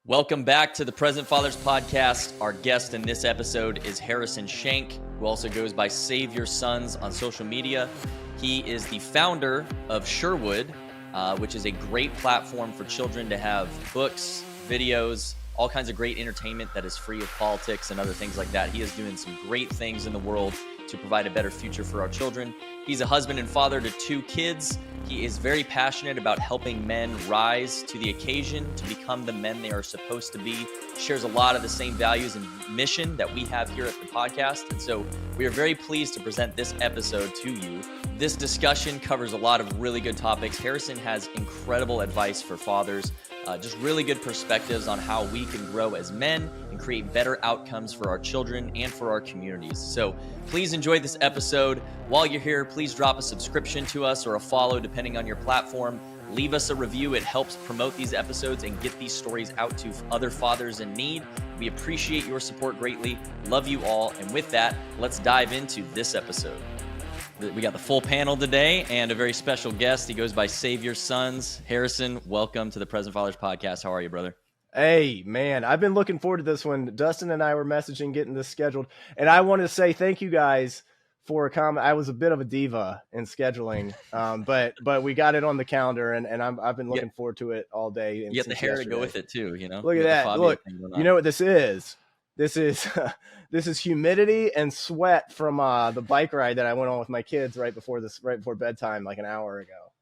Welcome back to the Present Fathers Podcast. Our guest in this episode is Harrison Shank, who also goes by Save Your Sons on social media. He is the founder of Sherwood, which is a great platform for children to have books, videos, all kinds of great entertainment that is free of politics and other things like that. He is doing some great things in the world to provide a better future for our children. He's a husband and father to 2 kids. He is very passionate about helping men rise to the occasion to become the men they are supposed to be. Shares a lot of the same values and mission that we have here at the podcast. And so we are very pleased to present this episode to you. This discussion covers a lot of really good topics. Harrison has incredible advice for fathers, just really good perspectives on how we can grow as men and create better outcomes for our children and for our communities. So please enjoy this episode. While you're here, please drop a subscription to us or a follow depending on your platform. Leave us a review. It helps promote these episodes and get these stories out to other fathers in need. We appreciate your support greatly. Love you all. And with that, let's dive into this episode. We got the full panel today and a very special guest. He goes by Save Your Sons. Harrison, welcome to the Present Fathers Podcast. How are you, brother? Hey, man, I've been looking forward to this one. Dustin and I were messaging, getting this scheduled. And I want to say thank you guys for a comment. I was a bit of a diva in scheduling, but we got it on the calendar, and I've been looking forward to it all day. You get the hair yesterday to go with it too, you know? Look at that. Look, you know what this is? This is humidity and sweat from the bike ride that I went on with my kids right before bedtime, like an hour ago.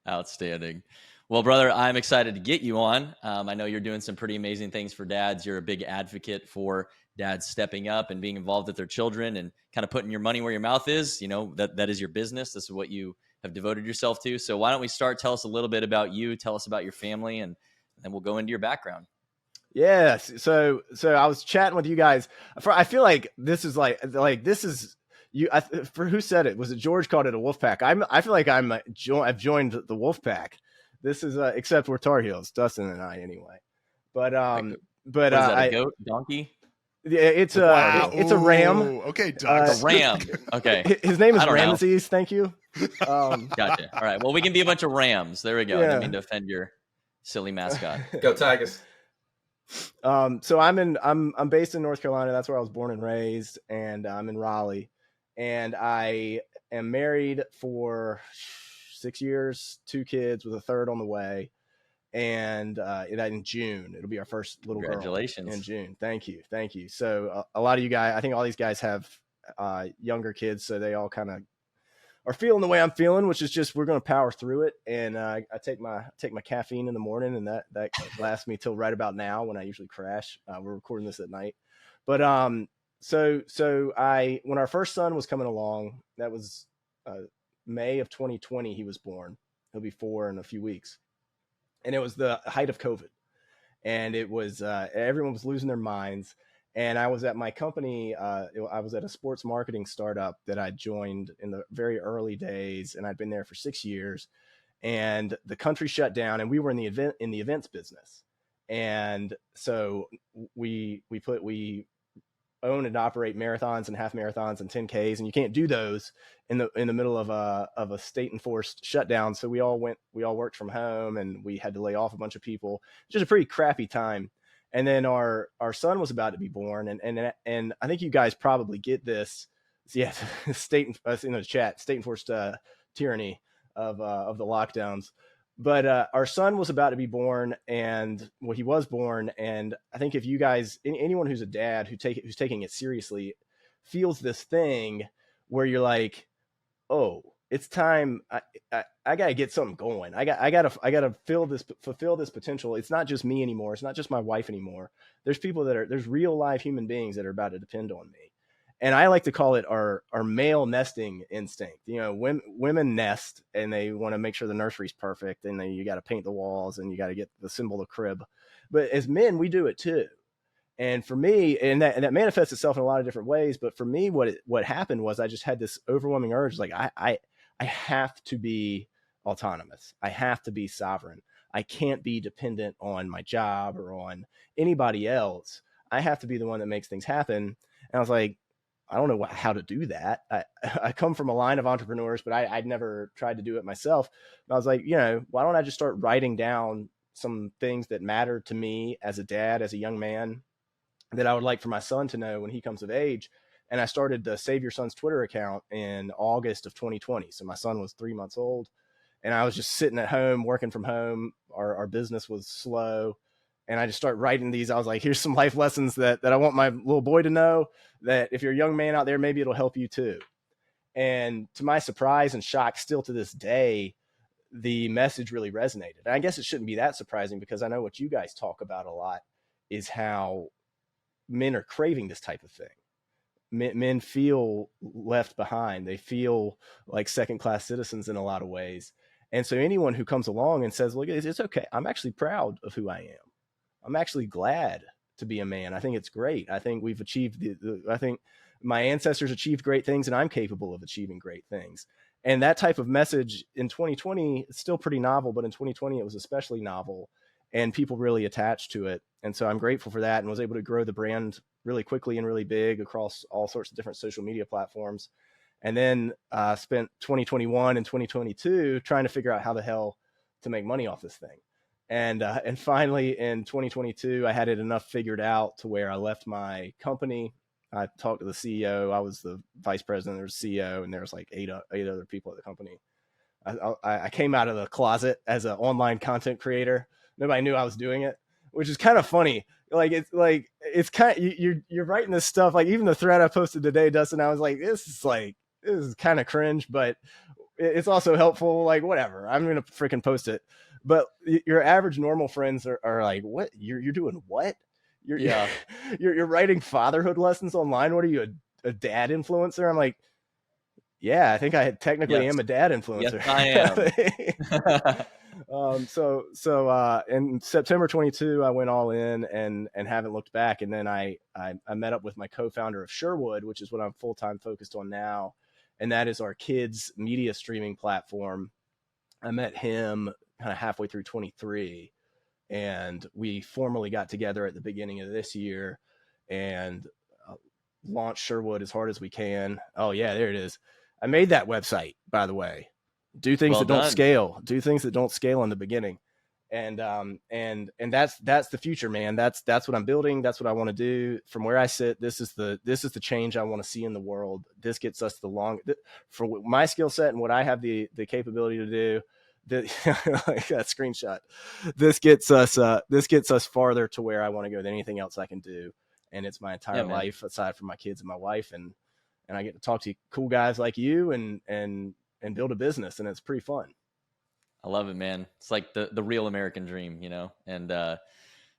Outstanding. Well, brother, I'm excited to get you on. I know you're doing some pretty amazing things for dads. You're a big advocate for dads stepping up and being involved with their children and kind of putting your money where your mouth is. You know, that is your business. This is what you have devoted yourself to. So why don't we start? Tell us a little bit about you. Tell us about your family, and then we'll go into your background. Yes. So I was chatting with you guys. I feel like this is like this is you. For who said it? Was it George called it a wolf pack? I feel like I've joined the wolf pack. This is except we're Tar Heels, Dustin and I anyway. But is that, a goat, donkey? Yeah, it's a ram. Okay, Doc. A ram. Okay. His name is Ramesses. Thank you. Gotcha. All right. Well, we can be a bunch of rams. There we go. I didn't mean to offend your silly mascot. Go Tigers. So I'm based in North Carolina. That's where I was born and raised, and I'm in Raleigh. And I am married for 6 years, 2 kids with a third on the way. And in June, it'll be our first little girl. Congratulations. In June. Thank you. So a lot of you guys, I think all these guys have younger kids, so they all kind of are feeling the way I'm feeling, which is just we're going to power through it. And I take my caffeine in the morning, and that lasts me till right about now when I usually crash. We're recording this at night, but so when our first son was coming along, that was May of 2020. He was born. He'll be 4 in a few weeks, and it was the height of COVID, and it was everyone was losing their minds. And I was at my company. I was at a sports marketing startup that I joined in the very early days, and I'd been there for 6 years. And the country shut down, and we were in the events business. And so we own and operate marathons and half marathons and 10Ks, and you can't do those in the middle of a state enforced shutdown. So we all worked from home, and we had to lay off a bunch of people. Just a pretty crappy time. And then our son was about to be born, and I think you guys probably get this. So yeah, state in the chat, state enforced tyranny of the lockdowns. But our son was about to be born, and he was born. And I think if you guys, anyone who's a dad who's taking it seriously, feels this thing where you're like, oh, it's time. I gotta get something going. I gotta fulfill this potential. It's not just me anymore. It's not just my wife anymore. There's people there's real live human beings that are about to depend on me. And I like to call it our male nesting instinct. You know, women nest, and they want to make sure the nursery's perfect, and then you got to paint the walls, and you got to get the symbol of crib. But as men, we do it too. And for me, and that manifests itself in a lot of different ways. But for me, what happened was I just had this overwhelming urge, like I have to be autonomous. I have to be sovereign. I can't be dependent on my job or on anybody else. I have to be the one that makes things happen. And I was like, I don't know how to do that. I come from a line of entrepreneurs, but I'd never tried to do it myself. And I was like, why don't I just start writing down some things that matter to me as a dad, as a young man, that I would like for my son to know when he comes of age. And I started the Save Your Son's Twitter account in August of 2020. So my son was 3 months old, and I was just sitting at home, working from home. Our business was slow. And I just started writing these. I was like, here's some life lessons that I want my little boy to know, that if you're a young man out there, maybe it'll help you too. And to my surprise and shock, still to this day, the message really resonated. And I guess it shouldn't be that surprising, because I know what you guys talk about a lot is how men are craving this type of thing. Men feel left behind. They feel like second-class citizens in a lot of ways. And so anyone who comes along and says, look, it's okay, I'm actually proud of who I am. I'm actually glad to be a man. I think it's great. I think we've achieved I think my ancestors achieved great things, and I'm capable of achieving great things. And that type of message in 2020 is still pretty novel, but in 2020 it was especially novel, and people really attached to it. And so I'm grateful for that, and was able to grow the brand really quickly and really big across all sorts of different social media platforms. And then spent 2021 and 2022 trying to figure out how the hell to make money off this thing. And finally in 2022, I had it enough figured out to where I left my company. I talked to the CEO. I was the vice president, there was CEO, and there was like eight other people at the company. I came out of the closet as an online content creator. Nobody knew I was doing it, which is kind of funny. It's kind of, you're writing this stuff, like even the thread I posted today, Dustin, I was like, this is kind of cringe, but it's also helpful. Like, whatever, I'm going to freaking post it. But your average normal friends are like, what? You're doing what? You're writing fatherhood lessons online. What are you, a dad influencer? I'm like, yeah, I think I technically am a dad influencer. Yes, I am. So in September 22, I went all in and haven't looked back. And then I met up with my co-founder of Sherwood, which is what I'm full-time focused on now. And that is our kids media streaming platform. I met him kind of halfway through 23, and we formally got together at the beginning of this year and launched Sherwood as hard as we can. Oh yeah, there it is. I made that website, by the way. Do things that don't scale. Do things that don't scale in the beginning. And that's the future, man. That's what I'm building. That's what I want to do. From where I sit, this is the change I want to see in the world. This gets us for my skill set and what I have the capability to do. Like that screenshot. This gets us farther to where I want to go than anything else I can do. And it's my entire life aside from my kids and my wife, and I get to talk to cool guys like you and build a business, and it's pretty fun. I love it, man. It's like the real American dream, you know? And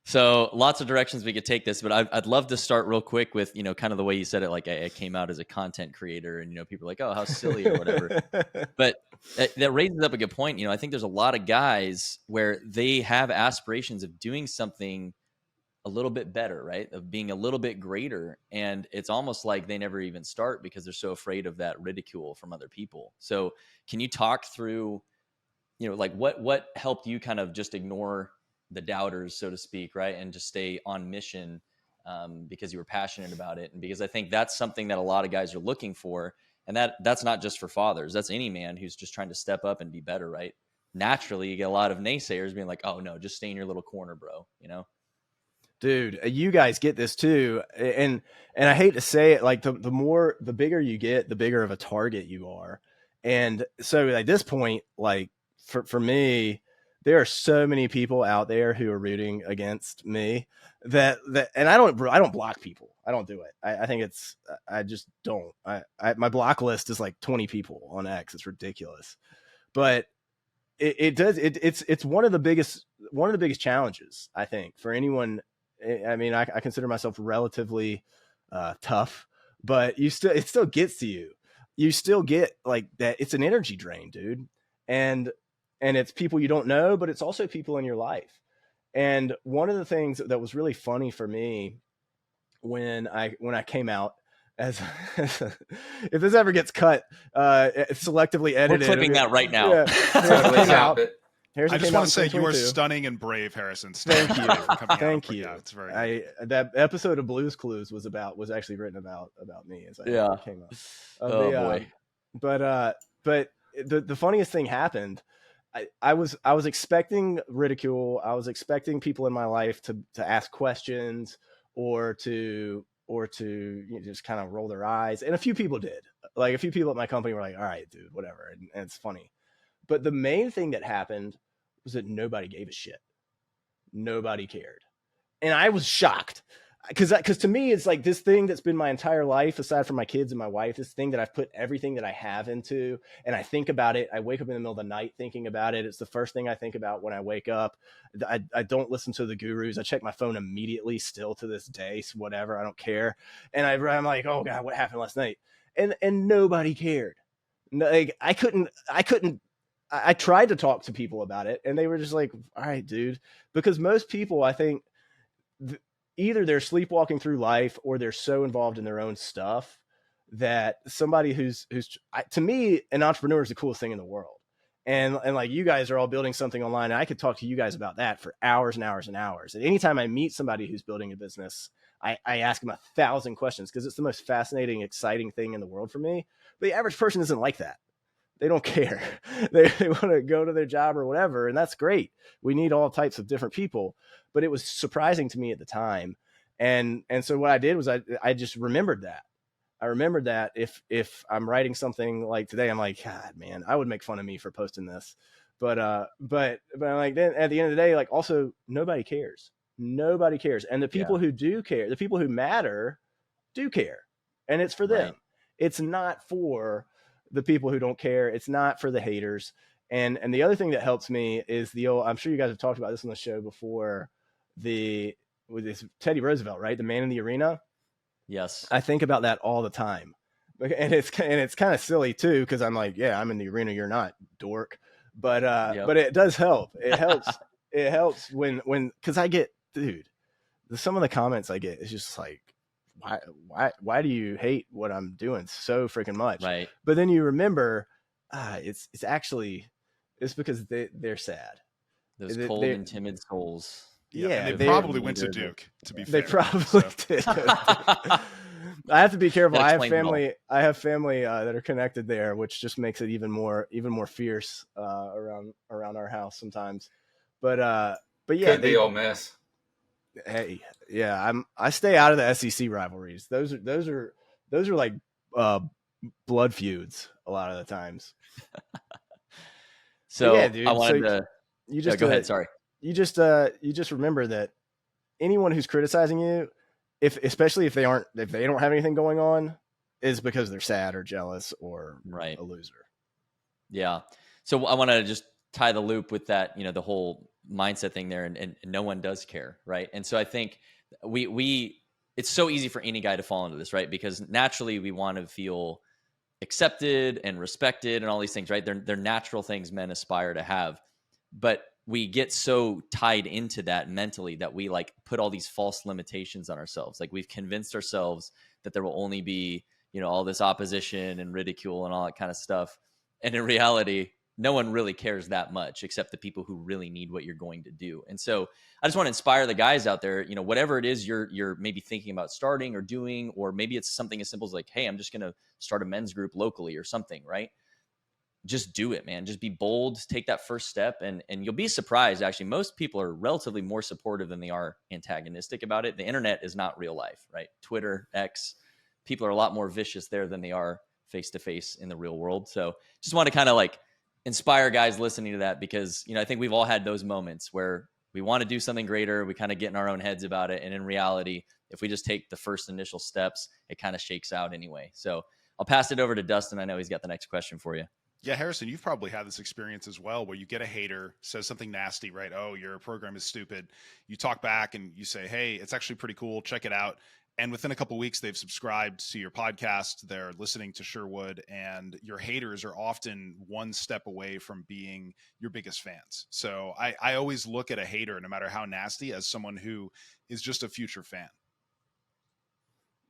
so lots of directions we could take this, but I'd love to start real quick with, you know, kind of the way you said it, like I came out as a content creator, and, you know, people are like, oh, how silly or whatever. But that raises up a good point. You know, I think there's a lot of guys where they have aspirations of doing something a little bit better, right? Of being a little bit greater. And it's almost like they never even start because they're so afraid of that ridicule from other people. So can you talk through, you know, like what helped you kind of just ignore the doubters, so to speak, right? And just stay on mission because you were passionate about it. And because I think that's something that a lot of guys are looking for. And that's not just for fathers. That's any man who's just trying to step up and be better, right? Naturally, you get a lot of naysayers being like, oh no, just stay in your little corner, bro, you know? Dude, you guys get this too. And I hate to say it, like the bigger you get, the bigger of a target you are. And so at this point, like for me, there are so many people out there who are rooting against me that and I don't block people. I don't do it. I think I just don't. My block list is like 20 people on X. It's ridiculous. But it's one of the biggest challenges, I think, for anyone. I mean, I consider myself relatively tough, but it still gets to you. You still get like that. It's an energy drain, dude. And it's people you don't know, but it's also people in your life. And one of the things that was really funny for me when I came out as if this ever gets cut, it's selectively edited. We're clipping that right now. Yeah. I just want to say you are stunning and brave, Harrison. Thank you. Thank you. Yeah, it's very that episode of Blue's Clues was actually written about me as I came up. Boy. But the funniest thing happened, I was expecting ridicule. I was expecting people in my life to ask questions or to just kind of roll their eyes. And a few people did. Like a few people at my company were like, all right, dude, whatever. And it's funny. But the main thing that happened was that nobody gave a shit. Nobody cared. And I was shocked. Because to me, it's like this thing that's been my entire life, aside from my kids and my wife, this thing that I've put everything that I have into, and I think about it. I wake up in the middle of the night thinking about it. It's the first thing I think about when I wake up. I don't listen to the gurus. I check my phone immediately, still to this day, so whatever, I don't care. And I'm like, oh God, what happened last night? And nobody cared. Like I tried to talk to people about it, and they were just like, all right, dude. Because most people, I think, either they're sleepwalking through life or they're so involved in their own stuff that somebody who's to me, an entrepreneur is the coolest thing in the world. And like you guys are all building something online, and I could talk to you guys about that for hours and hours and hours. And anytime I meet somebody who's building a business, I ask them 1,000 questions because it's the most fascinating, exciting thing in the world for me. But the average person isn't like that. They don't care. They want to go to their job or whatever. And that's great. We need all types of different people, but it was surprising to me at the time. And so what I did was I just remembered that. I remembered that if I'm writing something like today, I'm like, God, man, I would make fun of me for posting this. But I'm like, then at the end of the day, like also nobody cares. Nobody cares. And the people who do care, the people who matter do care. And it's for them. Right. It's not for the people who don't care. It's not for the haters. And the other thing that helps me is I'm sure you guys have talked about this on the show before, with this Teddy Roosevelt, right? The man in the arena. Yes. I think about that all the time. And it's kind of silly too, because I'm like, yeah, I'm in the arena, you're not, dork. But it does help. It helps. It helps when because I get, dude, some of the comments I get is just like, why do you hate what I'm doing so freaking much? Right. But then you remember, it's because they're sad. Those cold and timid souls. Yeah, and they probably went to Duke, to be fair. They probably did. I have to be careful. I have family that are connected there, which just makes it even more fierce around our house sometimes. But yeah, could be Ole Miss. Hey, yeah, I stay out of the SEC rivalries. Those are like blood feuds a lot of the times. So yeah, dude, I wanted to. You just go ahead. Sorry. You just remember that anyone who's criticizing you, especially if they don't have anything going on, is because they're sad or jealous or a loser. Yeah. So I want to just tie the loop with that, the whole mindset thing there, and no one does care, right? And so I think it's so easy for any guy to fall into this, right? Because naturally we want to feel accepted and respected and all these things, right? They're natural things men aspire to have, but we get so tied into that mentally that we like put all these false limitations on ourselves. Like we've convinced ourselves that there will only be, all this opposition and ridicule and all that kind of stuff. And in reality, no one really cares that much except the people who really need what you're going to do. And so I just want to inspire the guys out there, whatever it is you're maybe thinking about starting or doing, or maybe it's something as simple as like, hey, I'm just going to start a men's group locally or something, right? Just do it, man. Just be bold, take that first step, and you'll be surprised. Actually, most people are relatively more supportive than they are antagonistic about it. The internet is not real life, right? Twitter, X, people are a lot more vicious there than they are face-to-face in the real world. So just want to kind of like inspire guys listening to that, because, I think we've all had those moments where we want to do something greater. We kind of get in our own heads about it. And in reality, if we just take the first initial steps, it kind of shakes out anyway. So I'll pass it over to Dustin. I know he's got the next question for you. Yeah, Harrison, you've probably had this experience as well, where you get a hater, says something nasty, right? Oh, your program is stupid. You talk back and you say, hey, it's actually pretty cool. Check it out. And within a couple of weeks, they've subscribed to your podcast. They're listening to Sherwood, and your haters are often one step away from being your biggest fans. So I always look at a hater, no matter how nasty, as someone who is just a future fan.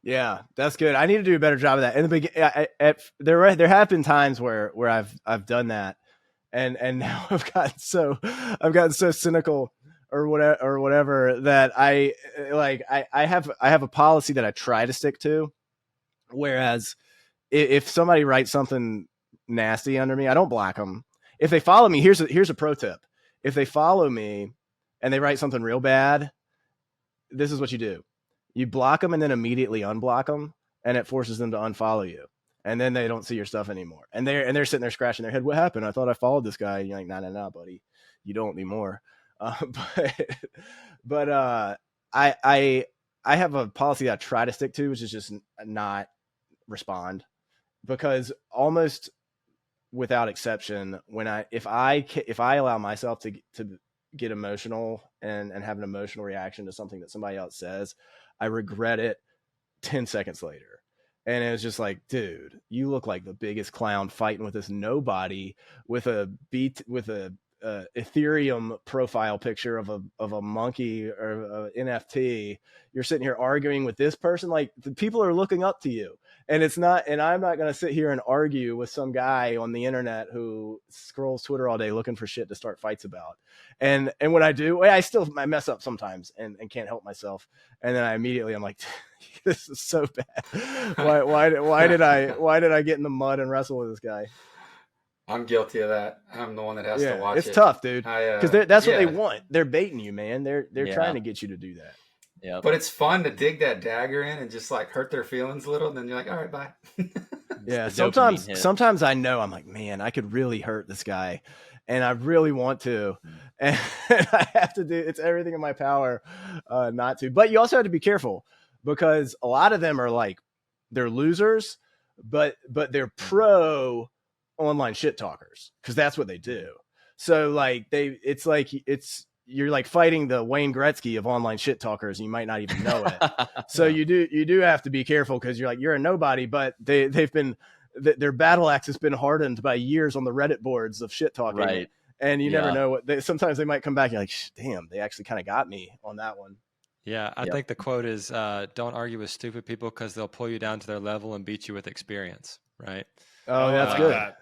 Yeah, that's good. I need to do a better job of that. In the beginning, there have been times where I've done that, and now I've gotten so cynical or whatever that I have a policy that I try to stick to. Whereas if somebody writes something nasty under me, I don't block them. if they follow me, here's a pro tip. If they follow me and they write something real bad, this is what you do. You block them and then immediately unblock them, and it forces them to unfollow you. And then they don't see your stuff anymore. And they're sitting there scratching their head. What happened? I thought I followed this guy. And you're like, no, buddy, you don't anymore. But I have a policy that I try to stick to, which is just not respond, because almost without exception, if I allow myself to get emotional and have an emotional reaction to something that somebody else says, I regret it 10 seconds later. And it was just like, dude, you look like the biggest clown fighting with this nobody with a Ethereum profile picture of a monkey or a NFT. You're sitting here arguing with this person. Like, the people are looking up to you, and I'm not going to sit here and argue with some guy on the internet who scrolls Twitter all day looking for shit to start fights about. And when I do, I mess up sometimes and can't help myself. And then I'm like, this is so bad. Why did I get in the mud and wrestle with this guy? I'm guilty of that. I'm the one that has to watch it. It's tough, dude. Because that's what they want. They're baiting you, man. They're trying to get you to do that. Yeah. But it's fun to dig that dagger in and just like hurt their feelings a little. And then you're like, all right, bye. Yeah. Sometimes I know, I'm like, man, I could really hurt this guy, and I really want to, and I have to do. It's everything in my power not to. But you also have to be careful, because a lot of them are like, they're losers, but they're pro online shit talkers, because that's what they do. So like you're like fighting the Wayne Gretzky of online shit talkers, and you might not even know it. So you do have to be careful, because you're a nobody, but their battle axe has been hardened by years on the Reddit boards of shit talking. Right. And you never know sometimes they might come back and you're like, damn, they actually kind of got me on that one. Yeah, I think the quote is, don't argue with stupid people, because they'll pull you down to their level and beat you with experience, right? Oh, that's good.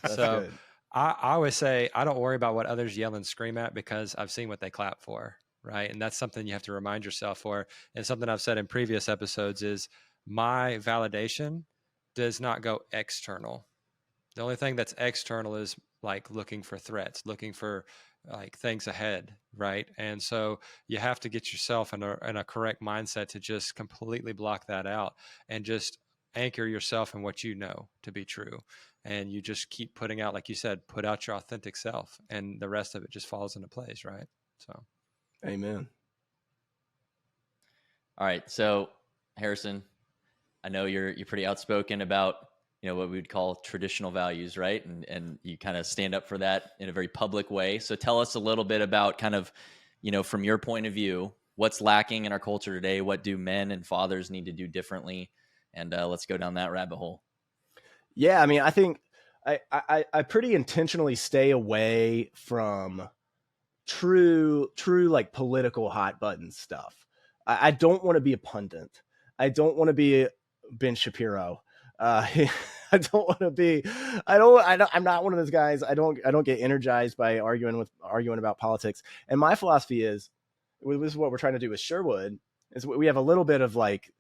That's good. I always say, I don't worry about what others yell and scream at, because I've seen what they clap for, right? And that's something you have to remind yourself for. And something I've said in previous episodes is, my validation does not go external. The only thing that's external is like looking for threats, looking for like things ahead, right? And so you have to get yourself in a correct mindset to just completely block that out, and just anchor yourself in what you know to be true. And you just keep putting out, like you said, put out your authentic self, and the rest of it just falls into place, right? So, amen. All right. So, Harrison, I know you're pretty outspoken about, what we would call traditional values, right? And you kind of stand up for that in a very public way. So tell us a little bit about kind of, from your point of view, what's lacking in our culture today? What do men and fathers need to do differently? And let's go down that rabbit hole. Yeah, I mean, I think I pretty intentionally stay away from true like political hot button stuff. I don't want to be a pundit. I don't want to be Ben Shapiro. I don't want to be. I'm not one of those guys. I don't get energized by arguing about politics. And my philosophy is, this is what we're trying to do with Sherwood. Is we have a little bit of like,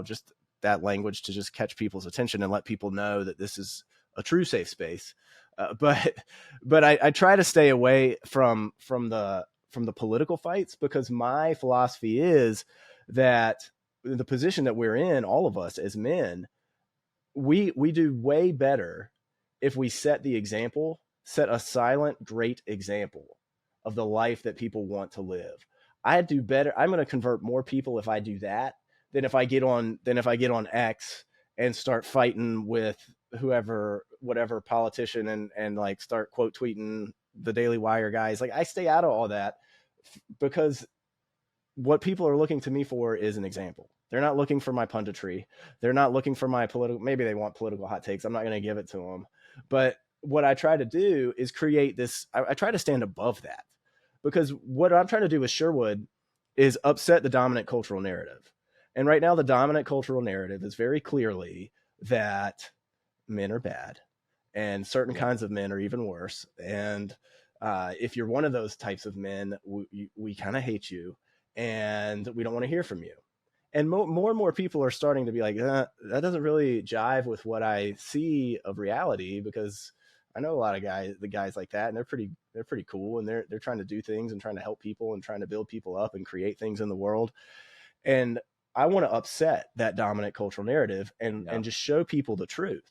just that language to just catch people's attention and let people know that this is a true safe space. But I try to stay away from the political fights, because my philosophy is that the position that we're in, all of us as men, we do way better if we set a silent, great example of the life that people want to live. I do better. I'm going to convert more people if I do that than if I get on X and start fighting with whatever politician and like start quote tweeting the Daily Wire guys. Like, I stay out of all that, because what people are looking to me for is an example. They're not looking for my punditry. They're not looking for my maybe they want political hot takes. I'm not going to give it to them. But what I try to do is create this. I try to stand above that, because what I'm trying to do with Sherwood is upset the dominant cultural narrative. And right now, the dominant cultural narrative is very clearly that men are bad, and certain kinds of men are even worse. And if you're one of those types of men, we kind of hate you, and we don't want to hear from you. And more and more people are starting to be like, that doesn't really jive with what I see of reality, because I know a lot of guys like that, and they're pretty cool, and they're trying to do things and trying to help people and trying to build people up and create things in the world. And I want to upset that dominant cultural narrative and just show people the truth.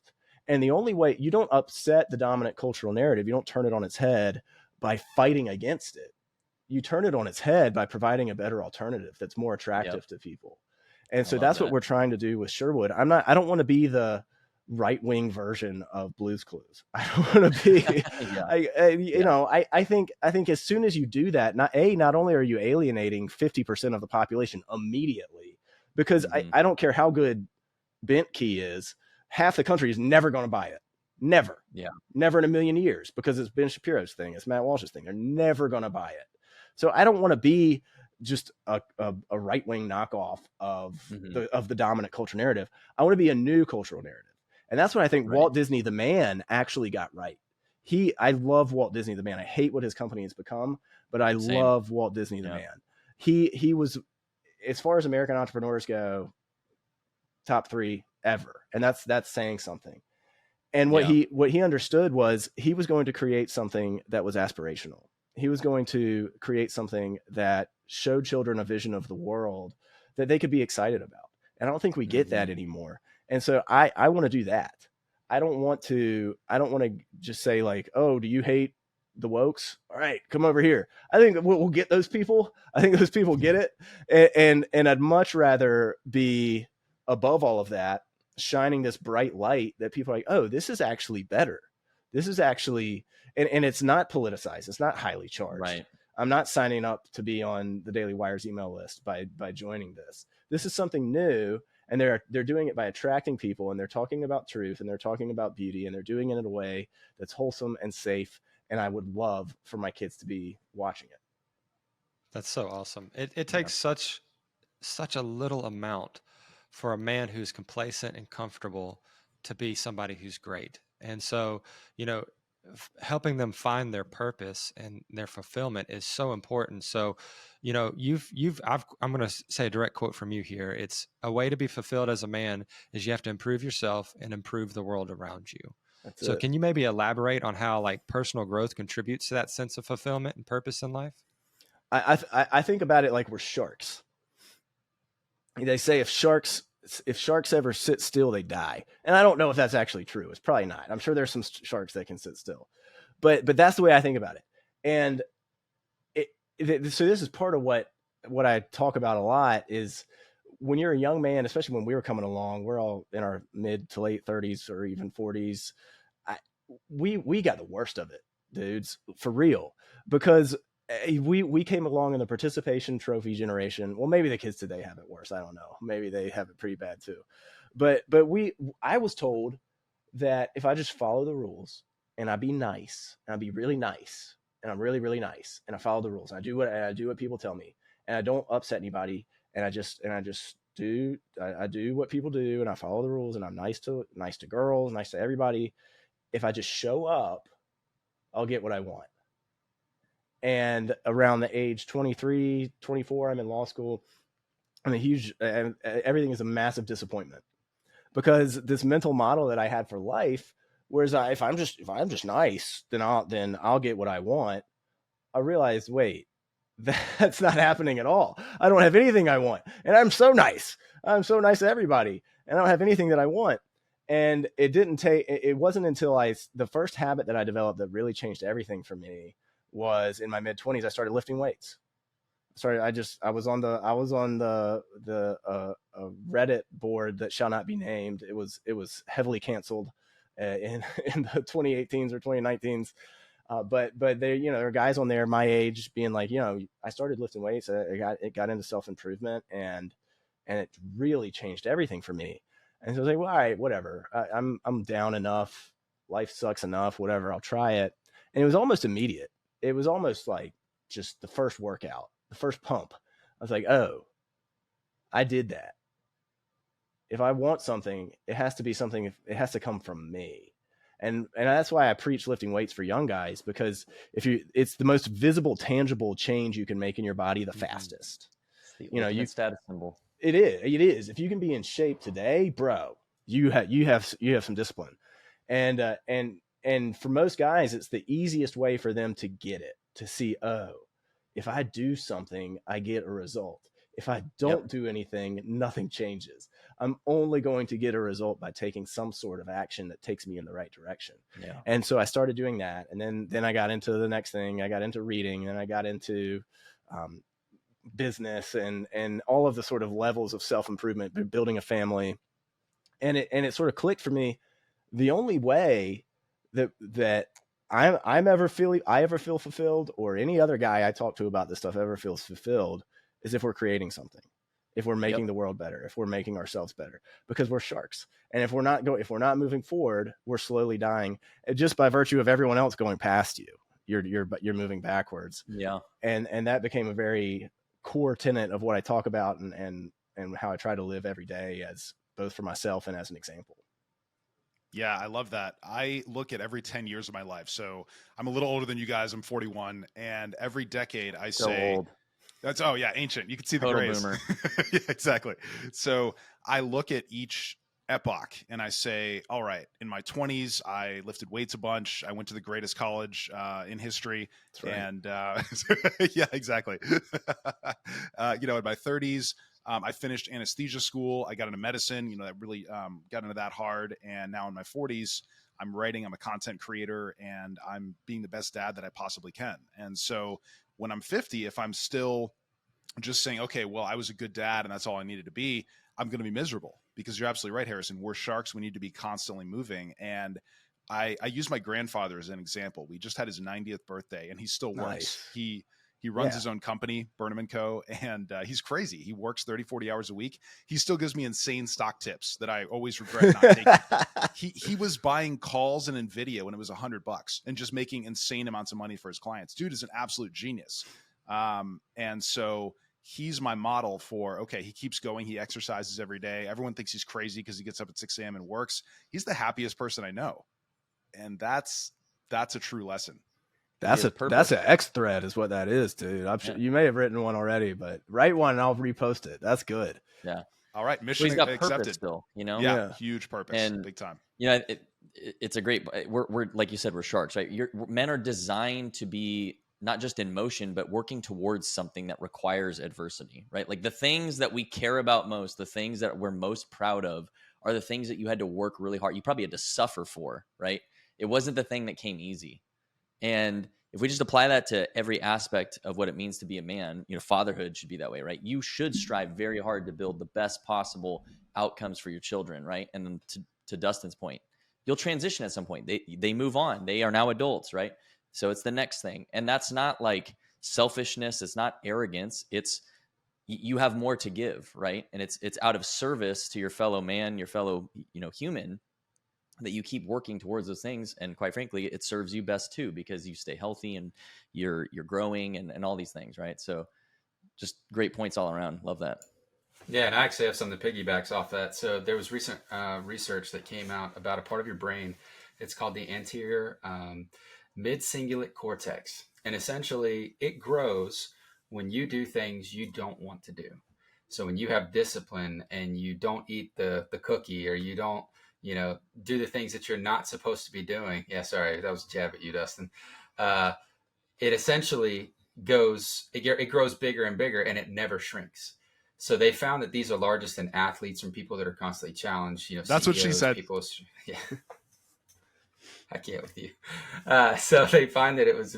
And the only way you don't upset the dominant cultural narrative, you don't turn it on its head by fighting against it. You turn it on its head by providing a better alternative that's more attractive to people. And so that's what we're trying to do with Sherwood. I don't want to be the right-wing version of Blue's Clues. I don't want to be, I think as soon as you do that, not only are you alienating 50% of the population immediately, because I don't care how good Bentkey is, half the country is never going to buy it. Never. Yeah. Never in a million years, because it's Ben Shapiro's thing. It's Matt Walsh's thing. They're never going to buy it. So I don't want to be just a right-wing knockoff of the dominant culture narrative. I want to be a new cultural narrative. And that's what I think Walt Disney, the man, actually got right. I love Walt Disney, the man. I hate what his company has become, but I love Walt Disney, the man. He was, as far as American entrepreneurs go, top 3 ever. And that's saying something. And what he understood was he was going to create something that was aspirational. He was going to create something that showed children a vision of the world that they could be excited about. And I don't think we get that anymore. And so I want to do that. I don't want to just say like, oh, do you hate the wokes? All right, come over here. I think we'll get those people. I think those people get it. And I'd much rather be above all of that, shining this bright light that people are like, oh, this is actually better. This is actually, and it's not politicized. It's not highly charged. Right. I'm not signing up to be on the Daily Wire's email list by joining this. This is something new, and they're doing it by attracting people, and they're talking about truth, and they're talking about beauty, and they're doing it in a way that's wholesome and safe. And I would love for my kids to be watching it. That's so awesome. It takes such a little amount for a man who's complacent and comfortable to be somebody who's great. And so, helping them find their purpose and their fulfillment is so important. So, I'm going to say a direct quote from you here. It's a way to be fulfilled as a man is you have to improve yourself and improve the world around you. So can you maybe elaborate on how like personal growth contributes to that sense of fulfillment and purpose in life? I think about it like we're sharks. They say if sharks ever sit still, they die. And I don't know if that's actually true. It's probably not. I'm sure there's some sharks that can sit still, but that's the way I think about it. And so this is part of what I talk about a lot is when you're a young man, especially when we were coming along, we're all in our mid to late 30s or even 40s. We got the worst of it, dudes, for real, because we came along in the participation trophy generation. Well, maybe the kids today have it worse. I don't know. Maybe they have it pretty bad too. But I was told that if I just follow the rules and I be nice and I be really nice and I'm really, really nice and I follow the rules and I do what people tell me and I don't upset anybody and I do what people do and I follow the rules and I'm nice to girls, nice to everybody. If I just show up, I'll get what I want. And around the age 23, 24, I'm in law school. I'm everything is a massive disappointment because this mental model that I had for life, whereas if I'm just nice, then I'll get what I want. I realized, wait, that's not happening at all. I don't have anything I want. And I'm so nice. I'm so nice to everybody. And I don't have anything that I want. And it wasn't until the first habit that I developed that really changed everything for me was in my mid 20s. I started lifting weights. I was on the Reddit board that shall not be named. It was heavily canceled in the 2018s or 2019s. But there are guys on there my age being like, I started lifting weights. It got into self-improvement and it really changed everything for me. And so I was like, well, all right, whatever. I'm down enough. Life sucks enough. Whatever. I'll try it. And it was almost immediate. It was almost like just the first workout, the first pump. I was like, oh, I did that. If I want something, it has to be something. It has to come from me. And that's why I preach lifting weights for young guys, because it's the most visible, tangible change you can make in your body the fastest. It's the status symbol. It is. If you can be in shape today, bro, you have some discipline, and and for most guys, it's the easiest way for them to get it, to see, oh, if I do something, I get a result. If I don't do anything, nothing changes. I'm only going to get a result by taking some sort of action that takes me in the right direction. Yeah. And so I started doing that. And then I got into the next thing. I got into reading, and I got into business and all of the sort of levels of self-improvement, building a family. And it sort of clicked for me. The only way that I ever feel fulfilled, or any other guy I talk to about this stuff ever feels fulfilled, is if we're creating something, if we're making the world better, if we're making ourselves better, because we're sharks. And if we're not moving forward, we're slowly dying, just by virtue of everyone else going past you. You're moving backwards. Yeah. And that became a very core tenet of what I talk about, and how I try to live every day, as both for myself and as an example. Yeah, I love that. I look at every 10 years of my life. So I'm a little older than you guys. I'm 41. And every decade I say, old. That's, oh yeah, ancient. You can see the Total grays. boomer. Yeah, exactly. So I look at each epoch and I say, all right, in my 20s, I lifted weights a bunch. I went to the greatest college in history. That's right. And yeah, exactly. In my 30s, I finished anesthesia school. I got into medicine, that really got into that hard. And now in my 40s, I'm writing, I'm a content creator, and I'm being the best dad that I possibly can. And so when I'm 50, if I'm still just saying, okay, well, I was a good dad and that's all I needed to be, I'm going to be miserable, because you're absolutely right, Harrison. We're sharks. We need to be constantly moving. And I use my grandfather as an example. We just had his 90th birthday, and he still works. He runs his own company, Burnham & Co., and he's crazy. He works 30, 40 hours a week. He still gives me insane stock tips that I always regret not taking. He was buying calls and NVIDIA when it was $100 and just making insane amounts of money for his clients. Dude is an absolute genius. And so he's my model for, okay, he keeps going. He exercises every day. Everyone thinks he's crazy because he gets up at 6 a.m. and works. He's the happiest person I know. And that's a true lesson. That's an X thread is what that is, dude. I'm sure you may have written one already, but write one and I'll repost it. That's good. Yeah. All right. Mission he's got accepted. purpose still, Yeah. Huge purpose. And big time. It's a great, we're like you said, we're sharks, right? Men are designed to be not just in motion, but working towards something that requires adversity, right? Like the things that we care about most, the things that we're most proud of, are the things that you had to work really hard. You probably had to suffer for, right? It wasn't the thing that came easy. And if we just apply that to every aspect of what it means to be a man, fatherhood should be that way, right? You should strive very hard to build the best possible outcomes for your children, right? And then to Dustin's point, you'll transition at some point. They move on. They are now adults, right? So it's the next thing. And that's not like selfishness. It's not arrogance. It's you have more to give, right? And it's out of service to your fellow man, your fellow, human, that you keep working towards those things. And quite frankly, it serves you best too, because you stay healthy and you're growing and all these things, right? So just great points all around. Love that. Yeah, and I actually have something that piggybacks off that. So there was recent research that came out about a part of your brain. It's called the anterior mid-cingulate cortex. And essentially, it grows when you do things you don't want to do. So when you have discipline and you don't eat the cookie, or you don't, do the things that you're not supposed to be doing. Yeah, sorry, that was a jab at you, Dustin. It essentially it grows bigger and bigger, and it never shrinks. So they found that these are largest in athletes and people that are constantly challenged. That's CEOs, what she said. Yeah. I can't with you. So they find that it was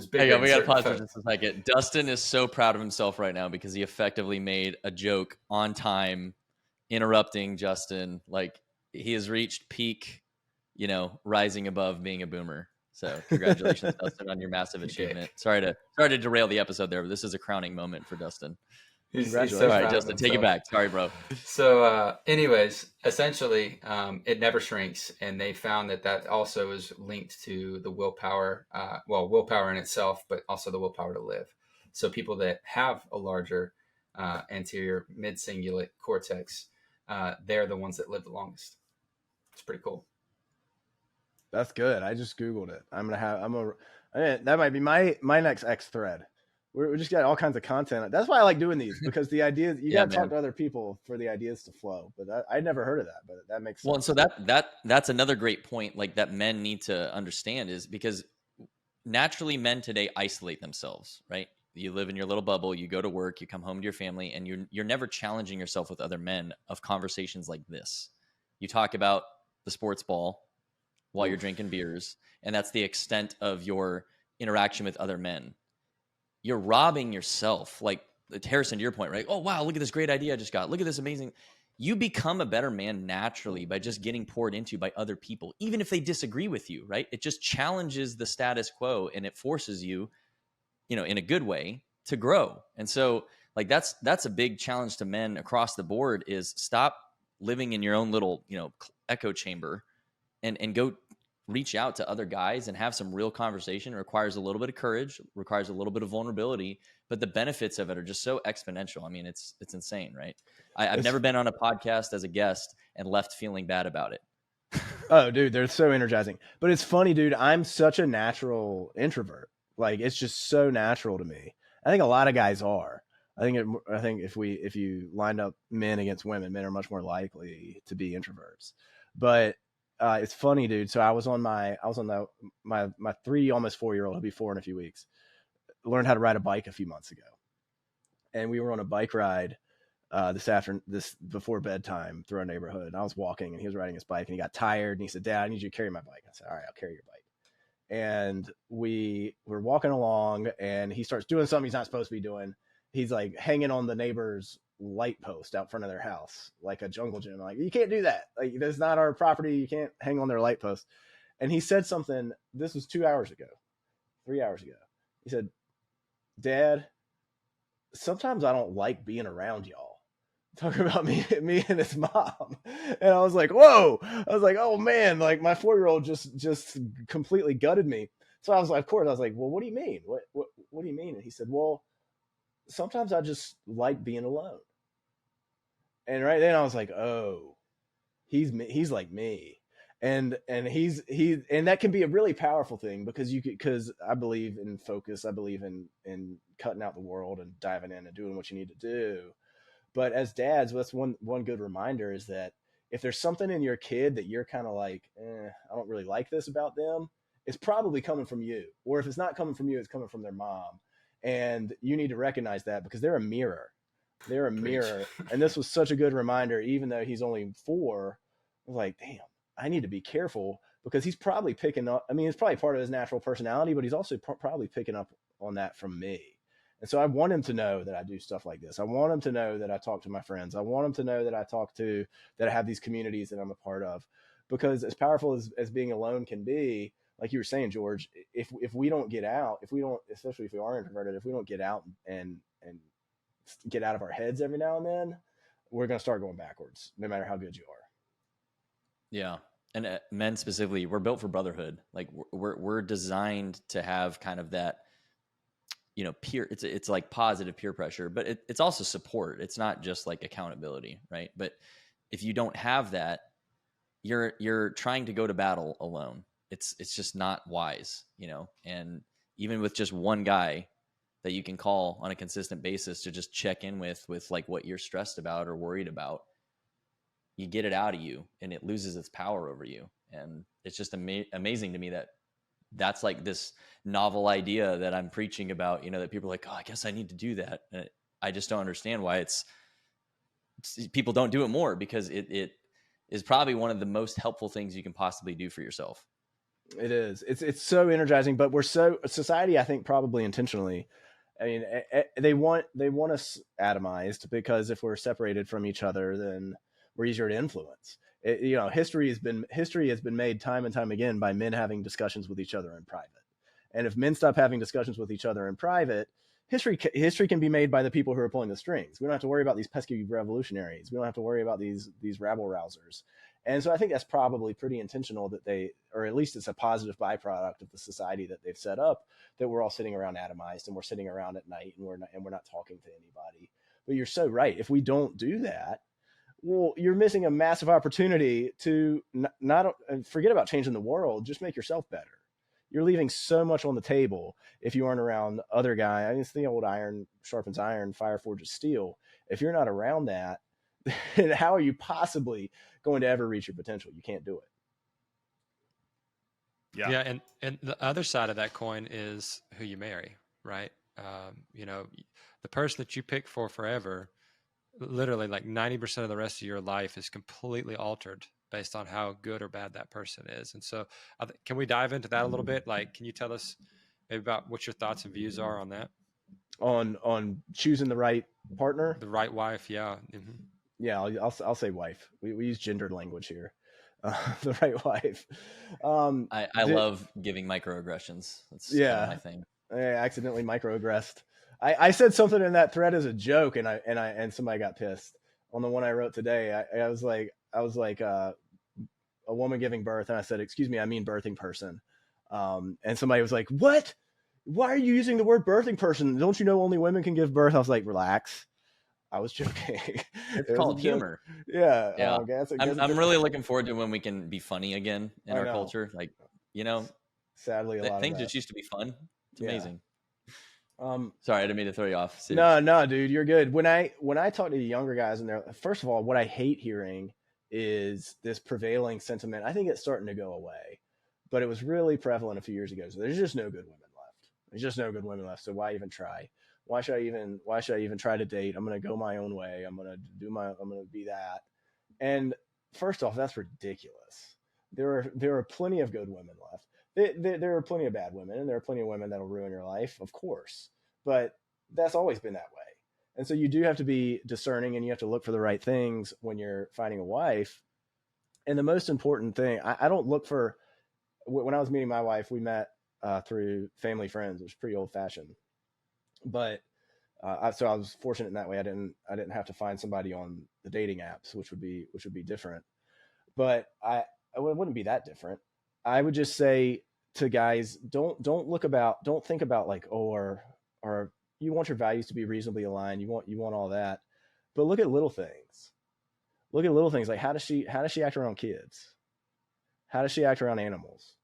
big. Hang on, we got to pause for just a second. Dustin is so proud of himself right now because he effectively made a joke on time, interrupting Justin. Like, he has reached peak, rising above being a boomer. So congratulations, Dustin, on your massive achievement. Sorry to derail the episode there, but this is a crowning moment for Dustin. Congratulations. All right, Justin, take it back. Sorry, bro. So anyways, essentially, it never shrinks. And they found that also is linked to the willpower, willpower in itself, but also the willpower to live. So people that have a larger anterior mid-cingulate cortex, they're the ones that live the longest. It's pretty cool. That's good. I just Googled it. That might be my next X thread. we just got all kinds of content. That's why I like doing these, because the ideas, you got to talk to other people for the ideas to flow. But I'd never heard of that, but that makes sense. Well, and so that's another great point, like that men need to understand, is because naturally men today isolate themselves, right? You live in your little bubble, you go to work, you come home to your family, and you're never challenging yourself with other men of conversations like this. You talk about the sports ball while you're drinking beers, and that's the extent of your interaction with other men. You're robbing yourself. Like Harrison, to your point, right? Oh, wow, look at this great idea I just got. Look at this amazing. You become a better man naturally by just getting poured into by other people, even if they disagree with you, right? It just challenges the status quo, and it forces you, in a good way, to grow. And so like that's a big challenge to men across the board, is stop living in your own little, echo chamber, and go reach out to other guys and have some real conversation. It requires a little bit of courage, requires a little bit of vulnerability, but the benefits of it are just so exponential. I mean, it's insane, right? I've never been on a podcast as a guest and left feeling bad about it. Oh, dude, they're so energizing. But it's funny, dude. I'm such a natural introvert. Like, it's just so natural to me. I think a lot of guys are. I think if you lined up men against women, men are much more likely to be introverts. But it's funny, dude. So I was on my 3, almost 4-year-old, he'll be 4 in a few weeks, learned how to ride a bike a few months ago. And we were on a bike ride this before bedtime through our neighborhood. And I was walking and he was riding his bike, and he got tired and he said, "Dad, I need you to carry my bike." I said, "All right, I'll carry your bike." And we were walking along and he starts doing something he's not supposed to be doing. He's like hanging on the neighbor's light post out front of their house, like a jungle gym. I'm like, "You can't do that. Like, that's not our property. You can't hang on their light post." And he said something, this was 3 hours ago. He said, "Dad, sometimes I don't like being around y'all." Talking about me and his mom. And I was like, whoa. I was like, oh man, like my 4-year-old just completely gutted me. So I was like, of course, I was like, well, what do you mean? What do you mean? And he said, well, sometimes I just like being alone. And right then I was like, oh, he's like me. And that can be a really powerful thing, because I believe in focus. I believe in cutting out the world and diving in and doing what you need to do. But as dads, that's one good reminder, is that if there's something in your kid that you're kind of like, I don't really like this about them, it's probably coming from you. Or if it's not coming from you, it's coming from their mom. And you need to recognize that, because they're a mirror. They're a mirror. And this was such a good reminder, even though he's only 4. I was like, damn, I need to be careful, because he's probably picking up. I mean, it's probably part of his natural personality, but he's also probably picking up on that from me. And so I want him to know that I do stuff like this. I want him to know that I talk to my friends. I want him to know that that I have these communities that I'm a part of, because as powerful as being alone can be, like you were saying, George, if we don't get out, especially if we are introverted, if we don't get out and get out of our heads every now and then, we're going to start going backwards, no matter how good you are. Yeah. And men specifically, we're built for brotherhood. Like we're designed to have kind of that, peer, it's like positive peer pressure, but it's also support. It's not just like accountability, right? But if you don't have that, you're trying to go to battle alone. It's just not wise, and even with just one guy that you can call on a consistent basis to just check in with like what you're stressed about or worried about, you get it out of you and it loses its power over you. And it's just amazing to me that that's like this novel idea that I'm preaching about, that people are like, oh, I guess I need to do that. And I just don't understand why people don't do it more, because it is probably one of the most helpful things you can possibly do for yourself. It is. It's so energizing, but society, I think, probably intentionally. I mean, they want us atomized, because if we're separated from each other, then we're easier to influence. History has been made time and time again by men having discussions with each other in private. And if men stop having discussions with each other in private, history can be made by the people who are pulling the strings. We don't have to worry about these pesky revolutionaries. We don't have to worry about these rabble rousers. And so I think that's probably pretty intentional, that or at least it's a positive byproduct of the society that they've set up, that we're all sitting around atomized, and we're sitting around at night, and we're not talking to anybody. But you're so right. If we don't do that, well, you're missing a massive opportunity to not forget about changing the world. Just make yourself better. You're leaving so much on the table if you aren't around other guys. I mean, it's the old iron sharpens iron, fire forges steel. If you're not around that, then how are you possibly going to ever reach your potential? You can't do it. Yeah. And the other side of that coin is who you marry, right? You know, the person that you pick for forever, literally like 90% of the rest of your life is completely altered based on how good or bad that person is. And so can we dive into that a little bit? Like, can you tell us maybe about what your thoughts and views are on that? On choosing the right partner? The right wife. Yeah. Mm-hmm. Yeah. I'll say wife. We use gendered language here. The right wife. I love giving microaggressions. That's kind of my thing. I accidentally microaggressed. I said something in that thread as a joke, and somebody got pissed. On the one I wrote today, I was like a woman giving birth, and I said, "Excuse me, I mean birthing person." And somebody was like, "What? Why are you using the word birthing person? Don't you know only women can give birth?" I was like, "Relax. I was joking." It's called humor. Yeah. Yeah. I'm really looking forward to when we can be funny again in our culture. Like, you know, sadly, a lot things of that just used to be fun. It's amazing. Sorry, I didn't mean to throw you off. No, dude, you're good. When I talk to the younger guys, and they're, first of all, what I hate hearing is this prevailing sentiment. I think it's starting to go away, but it was really prevalent a few years ago. So there's just no good women left. There's just no good women left. So why even try? Why should I even try to date? I'm going to go my own way. I'm going to be that. And first off, that's ridiculous. There are plenty of good women left. There are plenty of bad women, and there are plenty of women that'll ruin your life, of course. But that's always been that way. And so you do have to be discerning, and you have to look for the right things when you're finding a wife. And the most important thing, I don't look for, when I was meeting my wife, we met through family friends. It was pretty old fashioned, but so I was fortunate in that way. I didn't have to find somebody on the dating apps, which would be different. But it wouldn't be that different. I would just say to guys, don't think about like, or you want your values to be reasonably aligned. You want all that, but look at little things. Look at little things like how does she act around kids? How does she act around animals?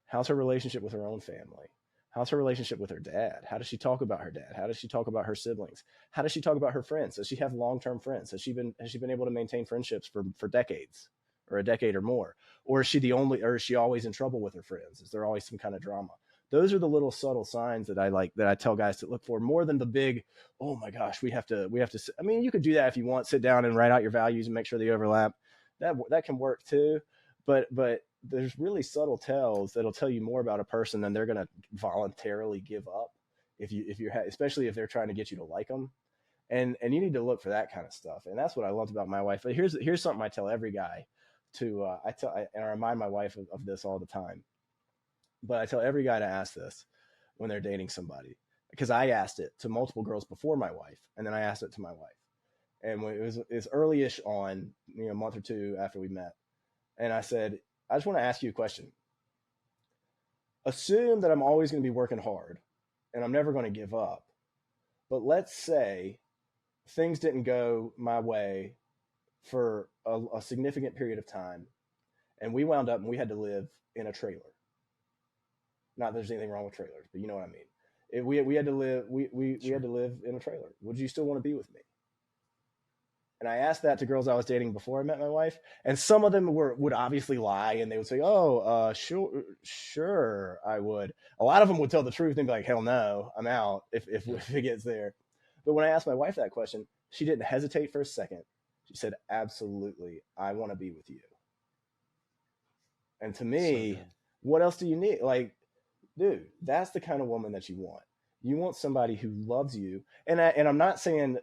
How's her relationship with her own family? How's her relationship with her dad? How does she talk about her dad? How does she talk about her siblings? How does she talk about her friends? Does she have long-term friends? Has she been able to maintain friendships for decades, or a decade or more? Or is she always in trouble with her friends? Is there always some kind of drama? Those are the little subtle signs that I tell guys to look for, more than the big, oh my gosh, we have to. I mean, you could do that if you want, sit down and write out your values and make sure they overlap. That can work too. But there's really subtle tells that'll tell you more about a person than they're going to voluntarily give up especially if they're trying to get you to like them. And you need to look for that kind of stuff. And that's what I loved about my wife. But here's something I tell every guy to, and I remind my wife of this all the time, but I tell every guy to ask this when they're dating somebody, because I asked it to multiple girls before my wife, and then I asked it to my wife. And when it was early-ish on, a month or two after we met. And I said, I just want to ask you a question. Assume that I'm always going to be working hard and I'm never going to give up. But let's say things didn't go my way for a significant period of time, and we wound up and we had to live in a trailer. Not that there's anything wrong with trailers, but you know what I mean. We had to live. We had to live in a trailer. Would you still want to be with me? And I asked that to girls I was dating before I met my wife, and some of them would obviously lie, and they would say, "Oh, sure, I would." A lot of them would tell the truth and be like, "Hell no, I'm out if it gets there." But when I asked my wife that question, she didn't hesitate for a second. She said, "Absolutely, I want to be with you." And to me, what else do you need? Like, dude, that's the kind of woman that you want. You want somebody who loves you. And I'm not saying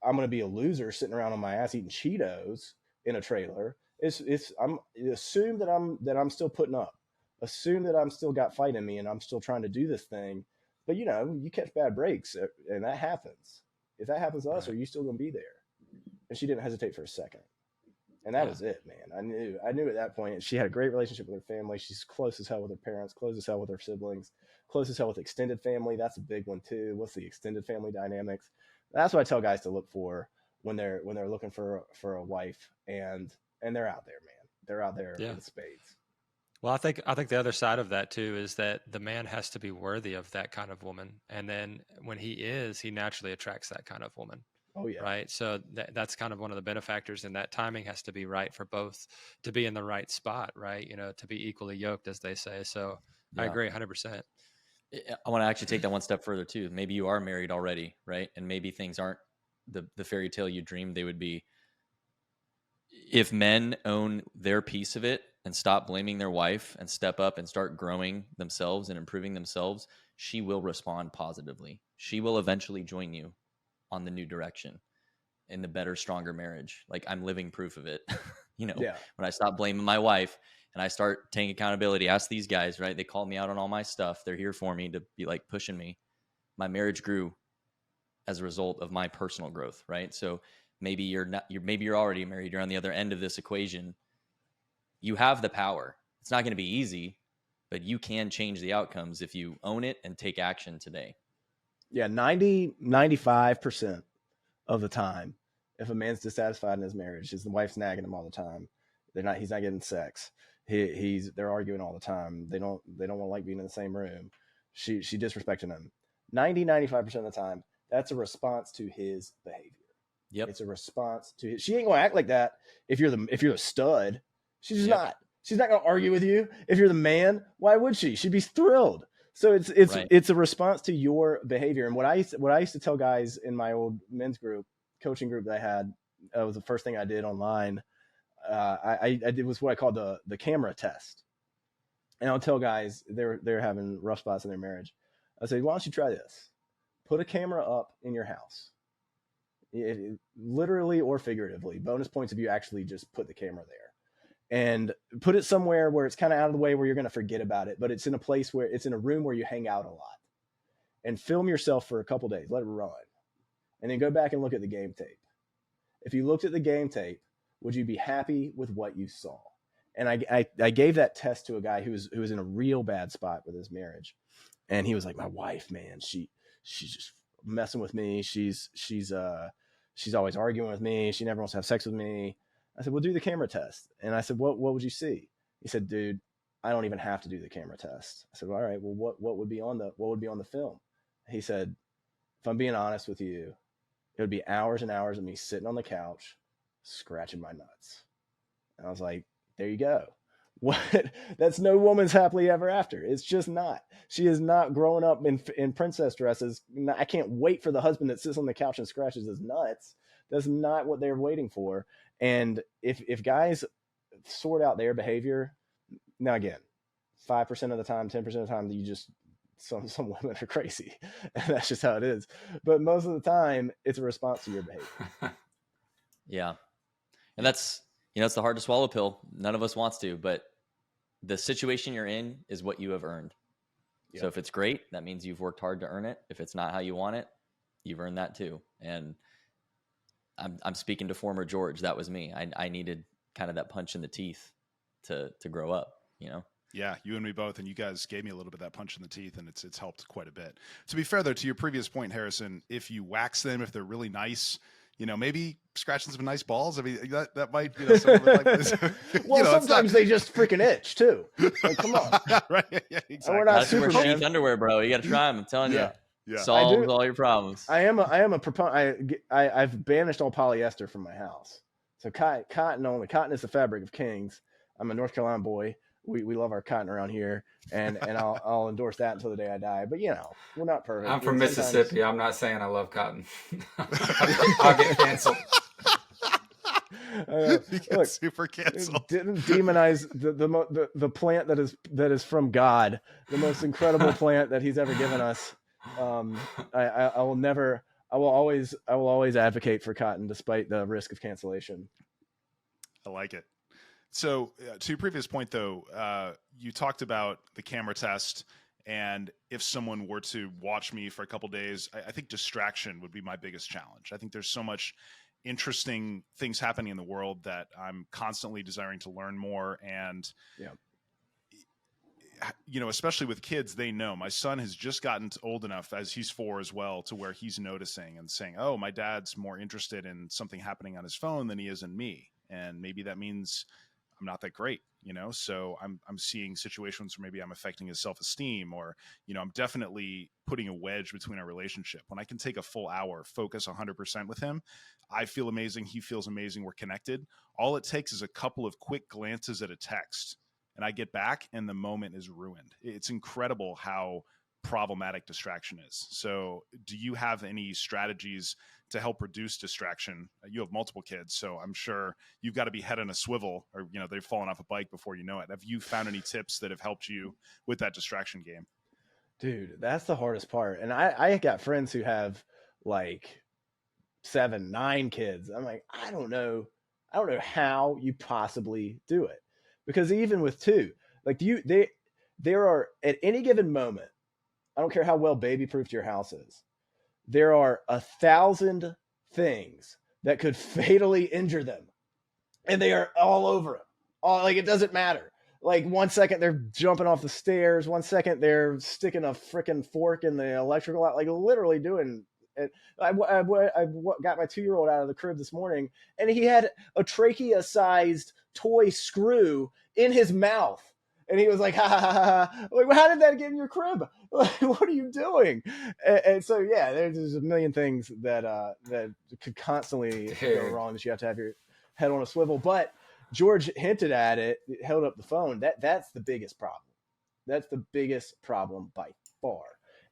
I'm going to be a loser sitting around on my ass eating Cheetos in a trailer. Assume that I'm still putting up. Assume that I'm still got fight in me and I'm still trying to do this thing. But you catch bad breaks, and that happens. If that happens to us, are you still going to be there? And she didn't hesitate for a second. And that was it, man. I knew at that point. She had a great relationship with her family. She's close as hell with her parents, close as hell with her siblings, close as hell with extended family. That's a big one too. What's the extended family dynamics? That's what I tell guys to look for when they're looking for a wife, and they're out there, man. They're out there in spades. Well, I think the other side of that too is that the man has to be worthy of that kind of woman, and then when he is, he naturally attracts that kind of woman. Oh yeah. Right. So that's kind of one of the benefactors, and that timing has to be right for both to be in the right spot, right? To be equally yoked, as they say. So I Yeah. agree 100%. I want to actually take that one step further too. Maybe you are married already, right? And maybe things aren't the fairy tale you dreamed they would be. If men own their piece of it and stop blaming their wife and step up and start growing themselves and improving themselves, she will respond positively. She will eventually join you on the new direction in the better, stronger marriage. Like, I'm living proof of it. Yeah. When I stop blaming my wife and I start taking accountability, ask these guys, right? They call me out on all my stuff. They're here for me to be like pushing me. My marriage grew as a result of my personal growth, right? So maybe maybe you're already married. You're on the other end of this equation. You have the power. It's not going to be easy, but you can change the outcomes if you own it and take action today. Yeah. 95% of the time, if a man's dissatisfied in his marriage, his wife's nagging him all the time. He's not getting sex. They're arguing all the time. They don't want to like being in the same room. She disrespecting him. 95% of the time, that's a response to his behavior. Yep. It's a response to his. She ain't gonna act like that if you're a stud. She's just not. She's not gonna argue with you. If you're the man, why would she? She'd be thrilled. So it's a response to your behavior. And what I used to tell guys in my old men's group, coaching group that I had, was the first thing I did online. I did was what I called the camera test. And I'll tell guys they're having rough spots in their marriage. I say, why don't you try this? Put a camera up in your house. Literally or figuratively. Bonus points if you actually just put the camera there. And put it somewhere where it's kind of out of the way where you're going to forget about it, but it's in a place where it's in a room where you hang out a lot. And film yourself for a couple days. Let it run. And then go back and look at the game tape. If you looked at the game tape, would you be happy with what you saw? And I gave that test to a guy who was in a real bad spot with his marriage. And he was like, my wife, man, she's just messing with me. She's always arguing with me. She never wants to have sex with me. I said, well, do the camera test. And I said, what would you see? He said, dude, I don't even have to do the camera test. I said, well, all right, well, what would be on the film? He said, if I'm being honest with you, it would be hours and hours of me sitting on the couch, scratching my nuts. And I was like, there you go. What? That's no woman's happily ever after. It's just not. She is not growing up in princess dresses. I can't wait for the husband that sits on the couch and scratches his nuts. That's not what they're waiting for. And if guys sort out their behavior, now again, 5% of the time, 10% of the time, you just some women are crazy, and that's just how it is. But most of the time, it's a response to your behavior. Yeah, and that's it's the hard to swallow pill. None of us wants to, but the situation you're in is what you have earned. Yep. So if it's great, that means you've worked hard to earn it. If it's not how you want it, you've earned that too. And I'm speaking to former George. That was me. I needed kind of that punch in the teeth to grow up, Yeah, you and me both, and you guys gave me a little bit of that punch in the teeth, and it's helped quite a bit. To be fair, though, to your previous point, Harrison, if you wax them, if they're really nice, maybe scratching some nice balls. I mean, that might, some of it like this. Well, sometimes they just freaking itch too. Like, come on, right? Yeah, exactly. We're not That's wear Superman. sheath underwear, bro. You got to try them. I'm telling you. Yeah. Solves all your problems. I am a proponent. I've banished all polyester from my house. So cotton only. Cotton is the fabric of kings. I'm a North Carolina boy. We love our cotton around here, and I'll endorse that until the day I die. But we're not perfect. I'm from Mississippi. I'm not saying I love cotton. I'll get canceled. Look, super canceled. Didn't demonize the plant that is from God, the most incredible plant that He's ever given us. I will always advocate for cotton despite the risk of cancellation. I like it. So to your previous point, though, you talked about the camera test, and if someone were to watch me for a couple of days, I think distraction would be my biggest challenge. I think there's so much interesting things happening in the world that I'm constantly desiring to learn more. And, especially with kids, they know. My son has just gotten old enough, as he's 4 as well, to where he's noticing and saying, oh, my dad's more interested in something happening on his phone than he is in me. And maybe that means I'm not that great, So I'm seeing situations where maybe I'm affecting his self-esteem, or, I'm definitely putting a wedge between our relationship. When I can take a full hour, focus 100% with him, I feel amazing. He feels amazing. We're connected. All it takes is a couple of quick glances at a text, and I get back and the moment is ruined. It's incredible how problematic distraction is. So do you have any strategies to help reduce distraction? You have multiple kids, so I'm sure you've got to be head on a swivel, or, they've fallen off a bike before you know it. Have you found any tips that have helped you with that distraction game? Dude, that's the hardest part. And I got friends who have like 7, 9 kids. I'm like, I don't know how you possibly do it. Because even with 2, like there are at any given moment, I don't care how well baby proofed your house is, there are 1,000 things that could fatally injure them. And they are all over them. Like, it doesn't matter. Like, 1 second they're jumping off the stairs, 1 second they're sticking a freaking fork in the electrical out, like literally doing it. I got my 2-year-old out of the crib this morning, and he had a trachea-sized toy screw in his mouth. And he was like, ha, ha, ha, ha. Like, well, how did that get in your crib? Like, what are you doing? And so, yeah, there's a million things that could constantly go wrong, that you have to have your head on a swivel. But George hinted at it, held up the phone. That's the biggest problem. That's the biggest problem by far.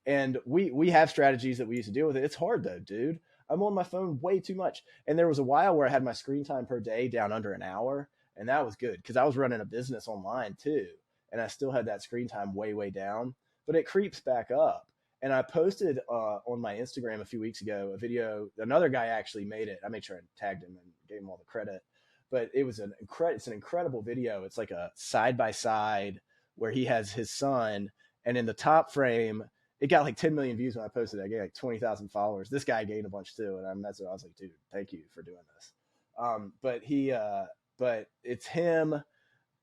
And we have strategies that we use to deal with it. It's hard though, dude. I'm on my phone way too much. And there was a while where I had my screen time per day down under an hour. And that was good because I was running a business online too. And I still had that screen time way, way down. But it creeps back up. And I posted on my Instagram a few weeks ago a video. Another guy actually made it. I made sure I tagged him and gave him all the credit. But it was it's an incredible video. It's like a side-by-side where he has his son. And in the top frame, it got like 10 million views when I posted it. I gained like 20,000 followers. This guy gained a bunch too. And I was like, dude, thank you for doing this. But it's him.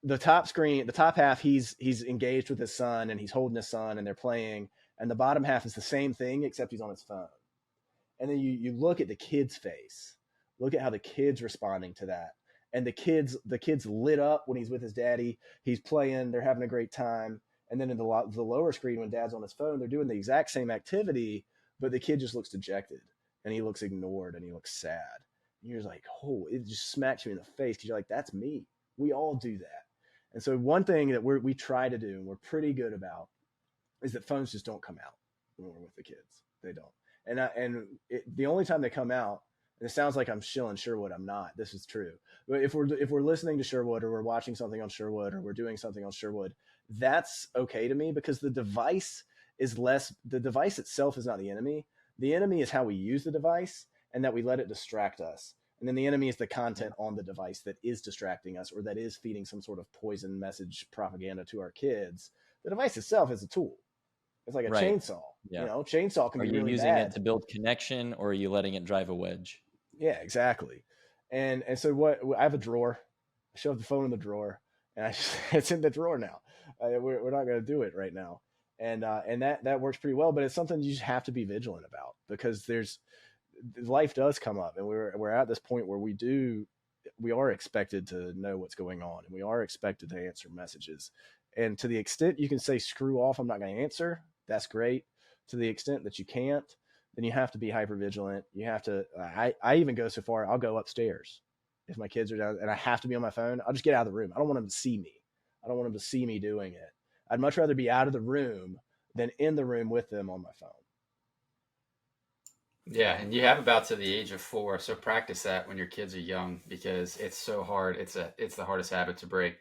The top screen, the top half, he's engaged with his son and he's holding his son and they're playing. And the bottom half is the same thing, except he's on his phone. And then you look at the kid's face. Look at how the kid's responding to that. And the kid's lit up when he's with his daddy. He's playing. They're having a great time. And then in the lower screen, when dad's on his phone, they're doing the exact same activity, but the kid just looks dejected and he looks ignored and he looks sad. And you're just like, oh, it just smacks you in the face because you're like, that's me. We all do that. And so one thing that we try to do, and we're pretty good about, is that phones just don't come out when we're with the kids. They don't. The only time they come out, and it sounds like I'm shilling Sherwood. I'm not. This is true. But if we're listening to Sherwood, or we're watching something on Sherwood, or we're doing something on Sherwood, that's okay to me because the device itself is not the enemy. The enemy is how we use the device and that we let it distract us. And then the enemy is the content on the device that is distracting us or that is feeding some sort of poison message propaganda to our kids. The device itself is a tool. It's like a chainsaw. Yeah. Chainsaw can be really bad. Are you using it to build connection, or are you letting it drive a wedge? Yeah, exactly. And so I have a drawer. I shoved the phone in the drawer, and it's in the drawer now. We're not going to do it right now. And that works pretty well, but it's something you just have to be vigilant about because life does come up, and we're at this point where we are expected to know what's going on, and we are expected to answer messages. And to the extent you can say, screw off, I'm not going to answer, that's great. To the extent that you can't, then you have to be hyper vigilant. You have to, I even go so far, I'll go upstairs if my kids are down and I have to be on my phone. I'll just get out of the room. I don't want them to see me. I don't want them to see me doing it. I'd much rather be out of the room than in the room with them on my phone. Yeah, and you have about to the age of 4, so practice that when your kids are young because it's so hard. It's the hardest habit to break.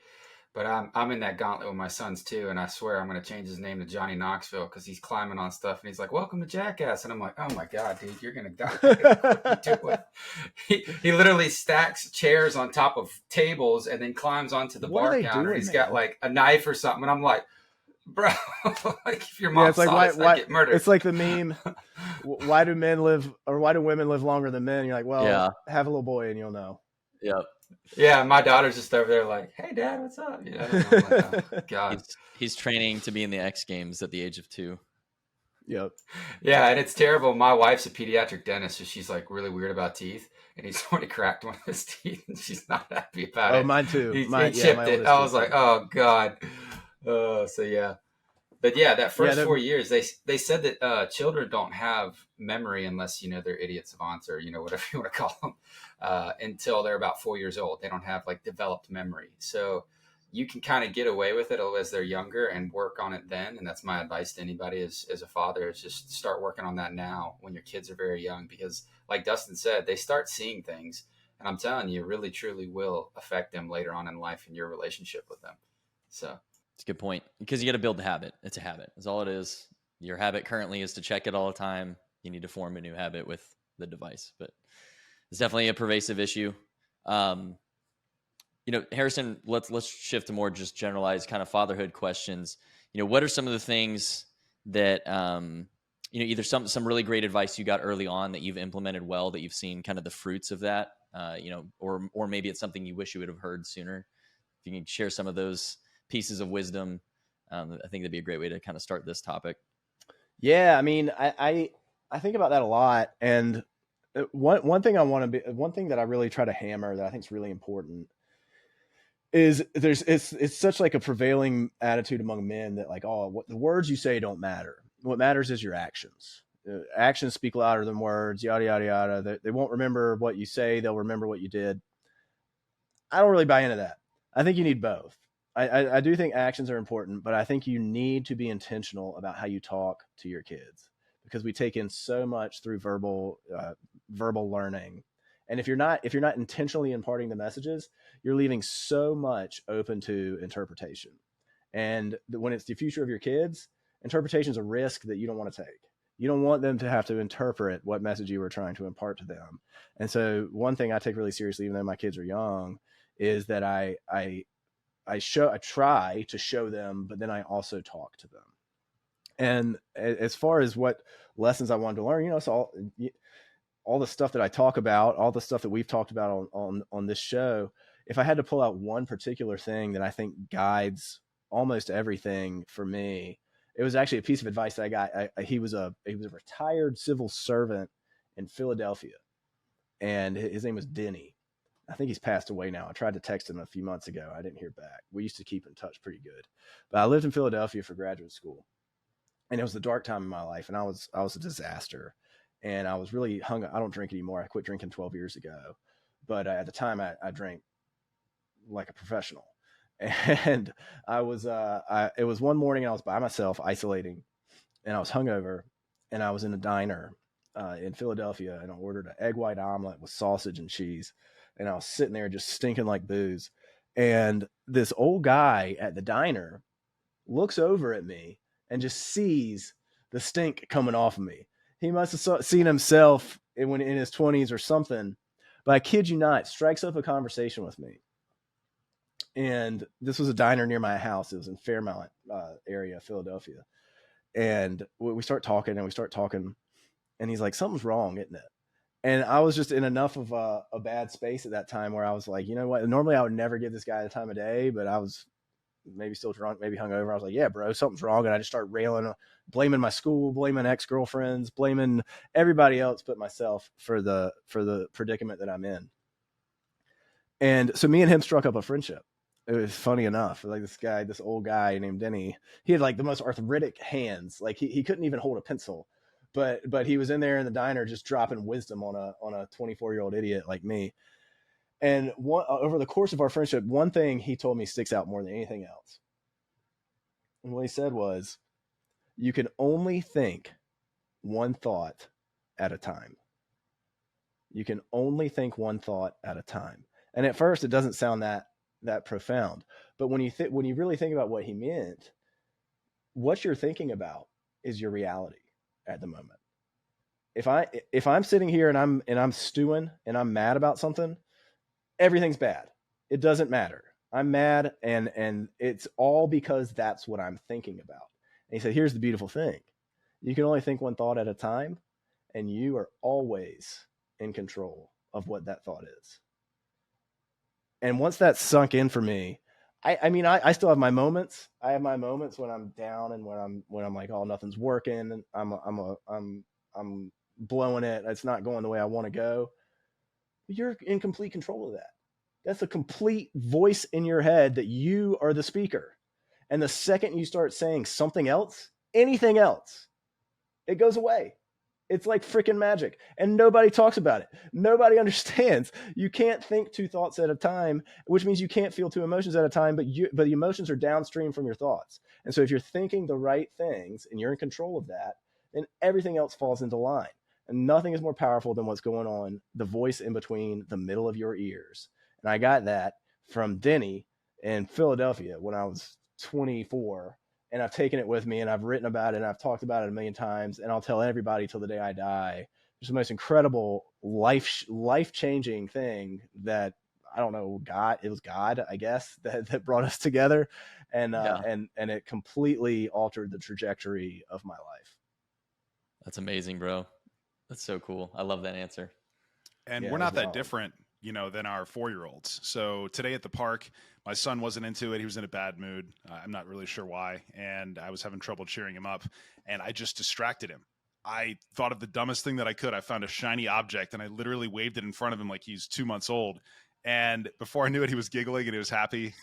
But I'm in that gauntlet with my sons too, and I swear I'm going to change his name to Johnny Knoxville because he's climbing on stuff and he's like, "Welcome to Jackass," and I'm like, "Oh my god, dude, you're going to die!" What are you doing? He literally stacks chairs on top of tables and then climbs onto the bar counter. He's got like a knife or something, and I'm like, bro, like if your mom saw this, I'd get murdered. It's like the meme, why do women live longer than men? You're like, well, have a little boy and you'll know. Yep. Yeah, my daughter's just over there like, hey, Dad, what's up? I'm like, oh, God. He's training to be in the X Games at the age of 2. Yep. Yeah, and it's terrible. My wife's a pediatric dentist, so she's like really weird about teeth. and he's already cracked one of his teeth, and she's not happy about Oh, it. mine too. He My chipped it. oldest I did was like, too. oh God. So yeah. But yeah, that first 4 years, they said that children don't have memory unless, they're idiot savants or, whatever you want to call them, until they're about 4 years old. They don't have like developed memory. So you can kind of get away with it as they're younger and work on it then. And that's my advice to anybody as a father, is just start working on that now when your kids are very young, because like Dustin said, they start seeing things. And I'm telling you, it really, truly will affect them later on in life in your relationship with them. So. It's a good point, because you got to build the habit. It's a habit. That's all it is. Your habit currently is to check it all the time. You need to form a new habit with the device, but it's definitely a pervasive issue. Harrison, let's shift to more just generalized kind of fatherhood questions. What are some of the things that, either some really great advice you got early on that you've implemented well, that you've seen kind of the fruits of that, or maybe it's something you wish you would have heard sooner. If you can share some of those pieces of wisdom, I think that'd be a great way to kind of start this topic. Yeah, I mean, I think about that a lot, and one thing that I really try to hammer that I think is really important is it's such like a prevailing attitude among men that like, oh, what the words you say don't matter. What matters is your actions. Actions speak louder than words. Yada yada yada. They won't remember what you say; they'll remember what you did. I don't really buy into that. I think you need both. I do think actions are important, but I think you need to be intentional about how you talk to your kids, because we take in so much through verbal learning. And if you're not intentionally imparting the messages, you're leaving so much open to interpretation. And when it's the future of your kids, interpretation is a risk that you don't want to take. You don't want them to have to interpret what message you were trying to impart to them. And so one thing I take really seriously, even though my kids are young, is that I try to show them, but then I also talk to them. And as far as what lessons I wanted to learn, it's all the stuff that I talk about, all the stuff that we've talked about on this show. If I had to pull out one particular thing that I think guides almost everything for me, it was actually a piece of advice that I got. He was a retired civil servant in Philadelphia, and his name was Denny. I think he's passed away now. I tried to text him a few months ago. I didn't hear back. We used to keep in touch pretty good. But I lived in Philadelphia for graduate school, and it was the dark time in my life, and I was a disaster. And I was really hung. I don't drink anymore. I quit drinking 12 years ago. But at the time, I drank like a professional. And I was it was one morning, I was by myself isolating, and I was hungover, and I was in a diner in Philadelphia, and I ordered an egg white omelet with sausage and cheese. And I was sitting there just stinking like booze. And this old guy at the diner looks over at me and just sees the stink coming off of me. He must have seen himself in his 20s or something. But I kid you not, strikes up a conversation with me. And this was a diner near my house. It was in Fairmount area, Philadelphia. And we start talking. And he's like, something's wrong, isn't it? And I was just in enough of a bad space at that time where I was like, you know what? Normally I would never give this guy the time of day, but I was maybe still drunk, maybe hungover. I was like, yeah, bro, something's wrong. And I just started railing, blaming my school, blaming ex-girlfriends, blaming everybody else but myself for the predicament that I'm in. And so me and him struck up a friendship. It was funny enough. Like this old guy named Denny, he had like the most arthritic hands. Like he couldn't even hold a pencil. But he was in there in the diner just dropping wisdom on a 24-year-old idiot like me. And over the course of our friendship, one thing he told me sticks out more than anything else. And what he said was, you can only think one thought at a time. You can only think one thought at a time. And at first, it doesn't sound that profound. But when you really think about what he meant, what you're thinking about is your reality at the moment. If I'm sitting here and I'm stewing and I'm mad about something, everything's bad. It doesn't matter. I'm mad and it's all because that's what I'm thinking about. And he said, here's the beautiful thing. You can only think one thought at a time, and you are always in control of what that thought is. And once that sunk in for me, I still have my moments. I have my moments when I'm down and when I'm like, oh, nothing's working. I'm blowing it. It's not going the way I want to go. you're in complete control of that. That's a complete voice in your head that you are the speaker. And the second you start saying something else, anything else, it goes away. It's like freaking magic. And nobody talks about it. Nobody understands. You can't think two thoughts at a time, which means you can't feel two emotions at a time, but the emotions are downstream from your thoughts. And so if you're thinking the right things and you're in control of that, then everything else falls into line. And nothing is more powerful than what's going on, the voice in between the middle of your ears. And I got that from Denny in Philadelphia when I was 24. And I've taken it with me and I've written about it and I've talked about it a million times, and I'll tell everybody till the day I die. It's the most incredible life-changing thing that, I don't know, it was God, I guess, that brought us together. And it completely altered the trajectory of my life. That's amazing, bro. That's so cool. I love that answer. And we're not that different, than our 4-year-olds. So today at the park, my son wasn't into it. He was in a bad mood. I'm not really sure why. And I was having trouble cheering him up, and I just distracted him. I thought of the dumbest thing that I could. I found a shiny object and I literally waved it in front of him like he's 2 months old. And before I knew it, he was giggling and he was happy.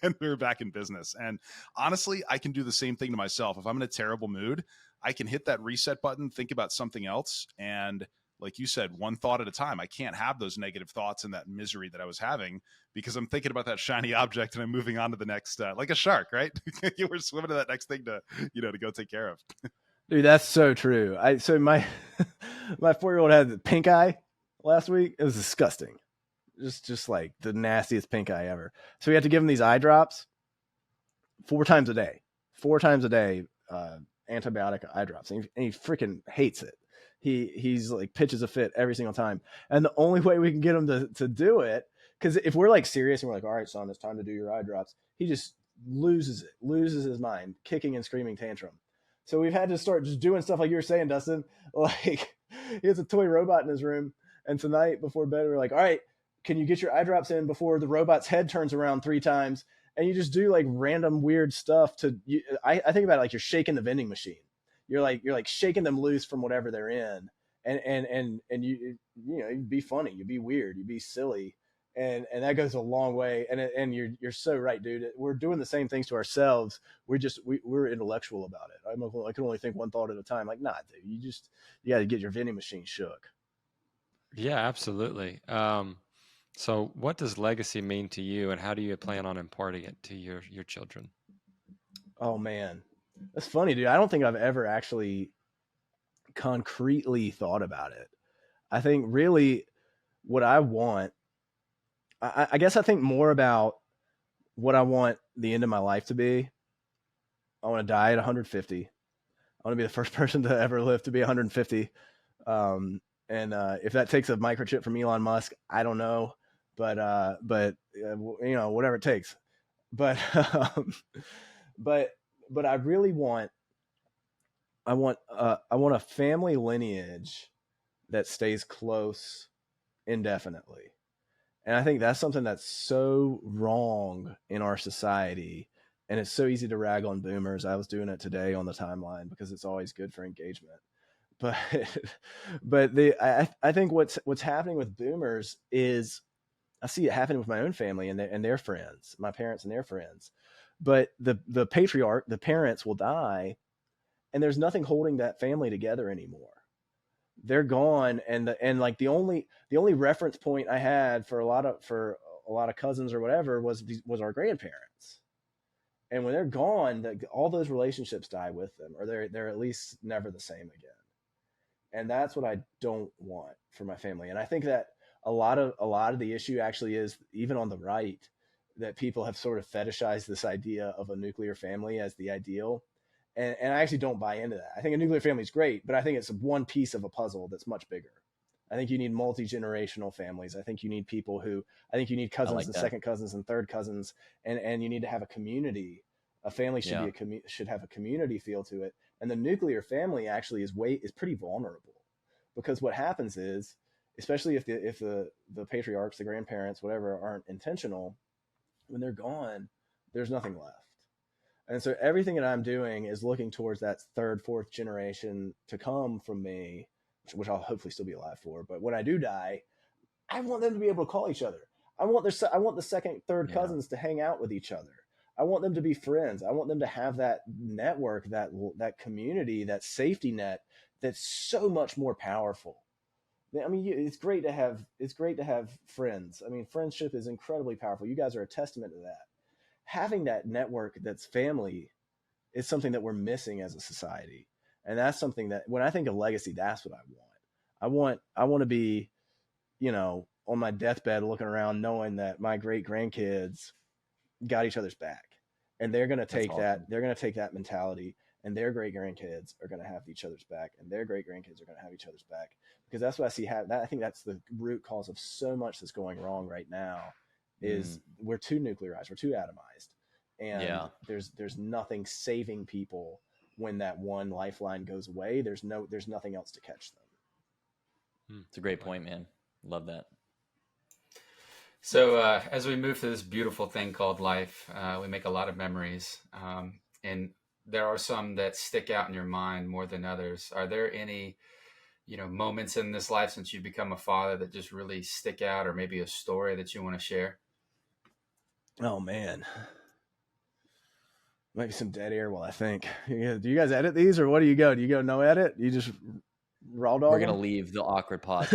And we were back in business. And honestly, I can do the same thing to myself. If I'm in a terrible mood, I can hit that reset button, think about something else, and like you said, one thought at a time. I can't have those negative thoughts and that misery that I was having because I'm thinking about that shiny object and I'm moving on to the next, like a shark, right? You were swimming to that next thing to go take care of. Dude, that's so true. So my 4-year-old had pink eye last week. It was disgusting. Just like the nastiest pink eye ever. So we had to give him these eye drops 4 times a day, antibiotic eye drops. And he freaking hates it. He's like pitches a fit every single time. And the only way we can get him to do it, because if we're like serious and we're like, all right, son, it's time to do your eye drops, he just loses his mind, kicking and screaming tantrum. So we've had to start just doing stuff like you were saying, Dustin. Like, he has a toy robot in his room. And tonight before bed, we're like, all right, can you get your eye drops in before the robot's head turns around 3 times? And you just do like random weird stuff I think about it like you're shaking the vending machine. You're like shaking them loose from whatever they're in, and you be funny, you be weird, you be silly, and that goes a long way. And you're so right, dude. We're doing the same things to ourselves. We're intellectual about it. I can only think one thought at a time. Like, nah, dude, you got to get your vending machine shook. Yeah, absolutely. So what does legacy mean to you, and how do you plan on imparting it to your children? Oh man, that's funny, dude. I don't think I've ever actually concretely thought about it. I think really what I want, I guess I think more about what I want the end of my life to be. I want to die at 150. I want to be the first person to ever live to be 150. And if that takes a microchip from Elon Musk, I don't know, but whatever it takes. But but I really want a family lineage that stays close indefinitely. And I think that's something that's so wrong in our society. And it's so easy to rag on boomers. I was doing it today on the timeline because it's always good for engagement. But I think what's happening with boomers is I see it happening with my own family and their friends, my parents and their friends. But the patriarch, the parents will die, and there's nothing holding that family together anymore. They're gone, and the only reference point I had for a lot of cousins or whatever was our grandparents. And when they're gone, all those relationships die with them, or they're at least never the same again. And that's what I don't want for my family. And I think that a lot of the issue actually is, even on the right, that people have sort of fetishized this idea of a nuclear family as the ideal. And I actually don't buy into that. I think a nuclear family is great, but I think it's one piece of a puzzle that's much bigger. I think you need multi-generational families. I think you need cousins and second cousins and third cousins, and you need to have a community. A family should have a community feel to it. And the nuclear family actually is pretty vulnerable, because what happens is, especially if the patriarchs, the grandparents, whatever, aren't intentional, when they're gone, there's nothing left. And so everything that I'm doing is looking towards that third, fourth generation to come from me, which I'll hopefully still be alive for. But when I do die, I want them to be able to call each other. I want the second, third cousins to hang out with each other. I want them to be friends. I want them to have that network, that community, that safety net that's so much more powerful. I mean, it's great to have friends. I mean, friendship is incredibly powerful. You guys are a testament to that. Having that network that's family is something that we're missing as a society. And that's something that when I think of legacy, that's what I want. I want to be, on my deathbed looking around knowing that my great grandkids got each other's back, and they're going to take that mentality, and their great grandkids are going to have each other's back, and their great grandkids are going to have each other's back, because that's what I see happen. I think that's the root cause of so much that's going wrong right now is we're too nuclearized, we're too atomized, and there's nothing saving people when that one lifeline goes away. There's nothing else to catch them. It's a great point, man. Love that. So as we move through this beautiful thing called life, we make a lot of memories, and there are some that stick out in your mind more than others. Are there any, moments in this life since you've become a father that just really stick out, or maybe a story that you want to share? Oh man, might be some dead air while I think. Do you guys edit these, or what do you go? Do you go no edit? You just raw dog? We're gonna leave the awkward pause.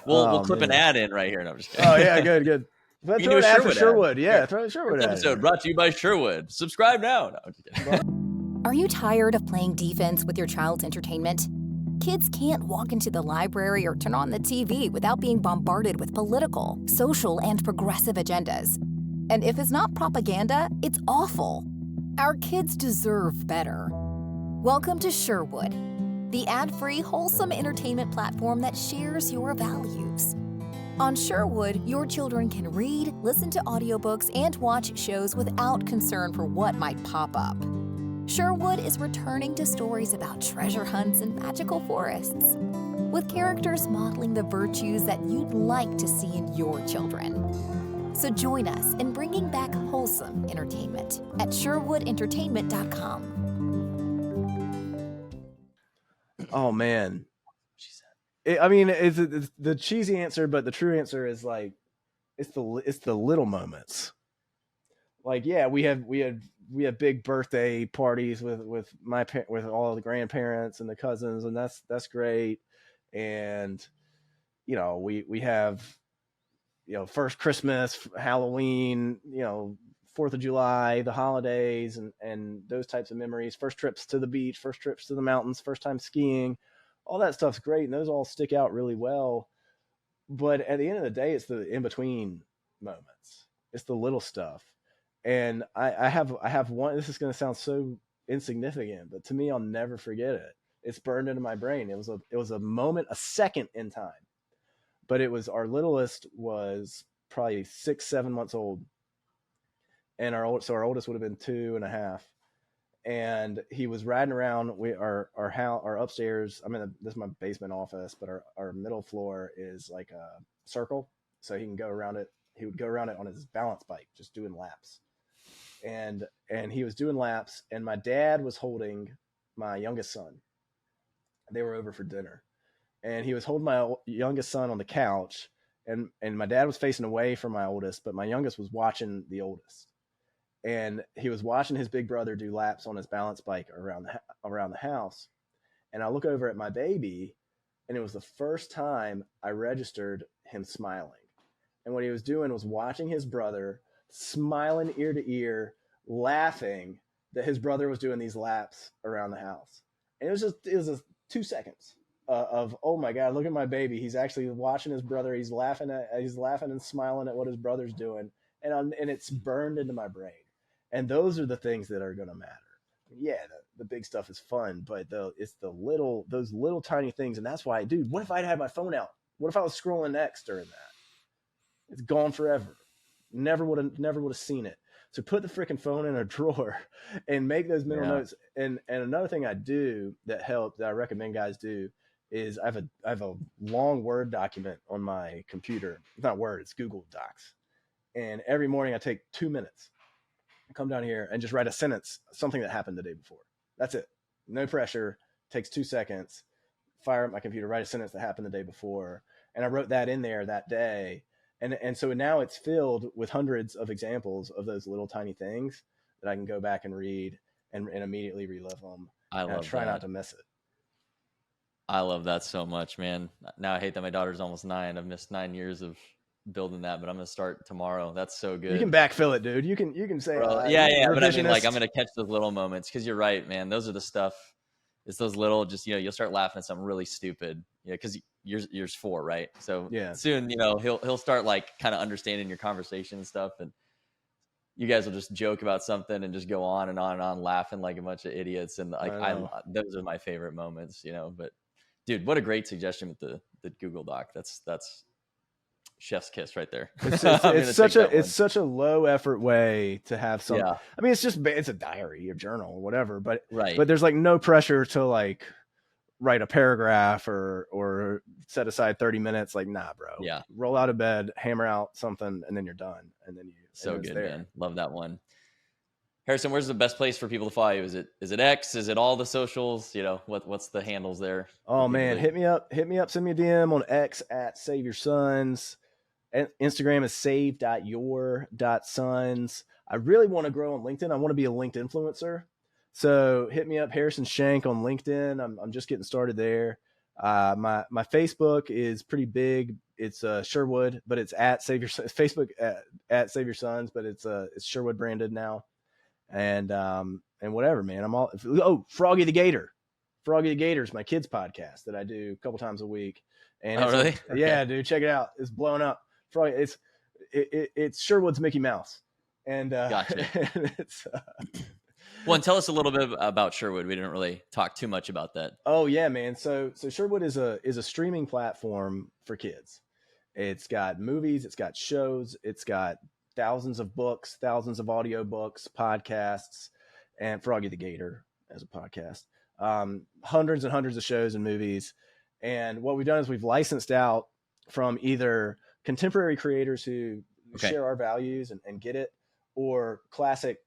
We'll clip an ad in right here. No, I'm just kidding. Oh yeah, good. But throw an ad for Sherwood. Yeah, throw a Sherwood ad. Episode brought to you by Sherwood. Subscribe now. No, I'm just kidding. Are you tired of playing defense with your child's entertainment? Kids can't walk into the library or turn on the TV without being bombarded with political, social, and progressive agendas. And if it's not propaganda, it's awful. Our kids deserve better. Welcome to Sherwood, the ad-free, wholesome entertainment platform that shares your values. On Sherwood, your children can read, listen to audiobooks, and watch shows without concern for what might pop up. Sherwood is returning to stories about treasure hunts and magical forests, with characters modeling the virtues that you'd like to see in your children. So join us in bringing back wholesome entertainment at sherwoodentertainment.com. Oh man, it's the cheesy answer, but the true answer is like it's the little moments. Like we have big birthday parties with all the grandparents and the cousins, and that's great. And we have first Christmas, Halloween, 4th of July, the holidays, and those types of memories. First trips to the beach, first trips to the mountains, first time skiing, all that stuff's great, and those all stick out really well. But at the end of the day, it's the in between moments. It's the little stuff. And I have one. This is going to sound so insignificant, but to me, I'll never forget it. It's burned into my brain. It was a moment, a second in time. But it was our littlest was probably 6-7 months old, and our oldest would have been 2.5, and he was riding around. Our upstairs. This is my basement office, but our middle floor is like a circle, so he can go around it. He would go around it on his balance bike, just doing laps, and he was doing laps, and my dad was holding my youngest son. They were over for dinner. And he was holding my youngest son on the couch, and my dad was facing away from my oldest, but my youngest was watching the oldest. And he was watching his big brother do laps on his balance bike around the house. And I look over at my baby, and it was the first time I registered him smiling. And what he was doing was watching his brother, smiling ear to ear, laughing that his brother was doing these laps around the house. And it was just 2 seconds. Of oh my God, look at my baby. He's actually watching his brother. He's laughing and smiling at what his brother's doing, and it's burned into my brain. And those are the things that are going to matter. Yeah, the big stuff is fun, but it's those little tiny things, and that's why, dude. What if I'd had my phone out? What if I was scrolling next during that? It's gone forever. Never would have seen it. So put the freaking phone in a drawer and make those mental notes. And another thing I do that I recommend guys do is I have a long Word document on my computer. It's not Word, it's Google Docs. And every morning I take 2 minutes, come down here and just write a sentence, something that happened the day before. That's it. No pressure. Takes 2 seconds. fire up my computer, write a sentence that happened the day before. And I wrote that in there that day. And so now it's filled with hundreds of examples of those little tiny things that I can go back and read and immediately relive them. I love try that. not to miss it. I love that so much, man. Now I hate that my daughter's almost 9. I've missed 9 years of building that, but I'm gonna start tomorrow. That's so good. You can backfill it, dude. You can say, yeah. But I mean, like, I'm gonna catch those little moments, because you're right, man. Those are the stuff. It's those little, just, you'll start laughing at something really stupid, because yours 4, right? So soon, he'll start like kind of understanding your conversation and stuff, and you guys will just joke about something and just go on and on and on, laughing like a bunch of idiots. And like, those are my favorite moments, But dude, what a great suggestion with the Google Doc. That's chef's kiss right there. It's such a low effort way to have some. Yeah. I mean, it's a diary or journal or whatever, but right. But there's like no pressure to like write a paragraph or set aside 30 minutes. Like, nah, bro. Yeah. Roll out of bed, hammer out something, and then you're done. And then so good, man. Love that one. Harrison, where's the best place for people to follow you? Is it X? Is it all the socials? What's the handles there? Oh man, hit me up. Send me a DM on X at Save Your Sons. Instagram is save.your.sons. I really want to grow on LinkedIn. I want to be a LinkedIn influencer. So hit me up, Harrison Shank on LinkedIn. I'm just getting started there. My Facebook is pretty big. It's Sherwood, but it's at Save Your Facebook at Save Your Sons, but it's Sherwood branded now. And whatever, man. I'm all Froggy the Gator. Froggy the Gator is my kids podcast that I do a couple times a week. And really? Yeah, dude, check it out. It's blowing up. Froggy, it's Sherwood's Mickey Mouse. And gotcha. It's well, and tell us a little bit about Sherwood. We didn't really talk too much about that. Oh yeah, man. So Sherwood is a streaming platform for kids. It's got movies, it's got shows, it's got thousands of books, thousands of audio books, podcasts, and Froggy the Gator as a podcast. Hundreds and hundreds of shows and movies. And what we've done is we've licensed out from either contemporary creators who share our values and get it, or classic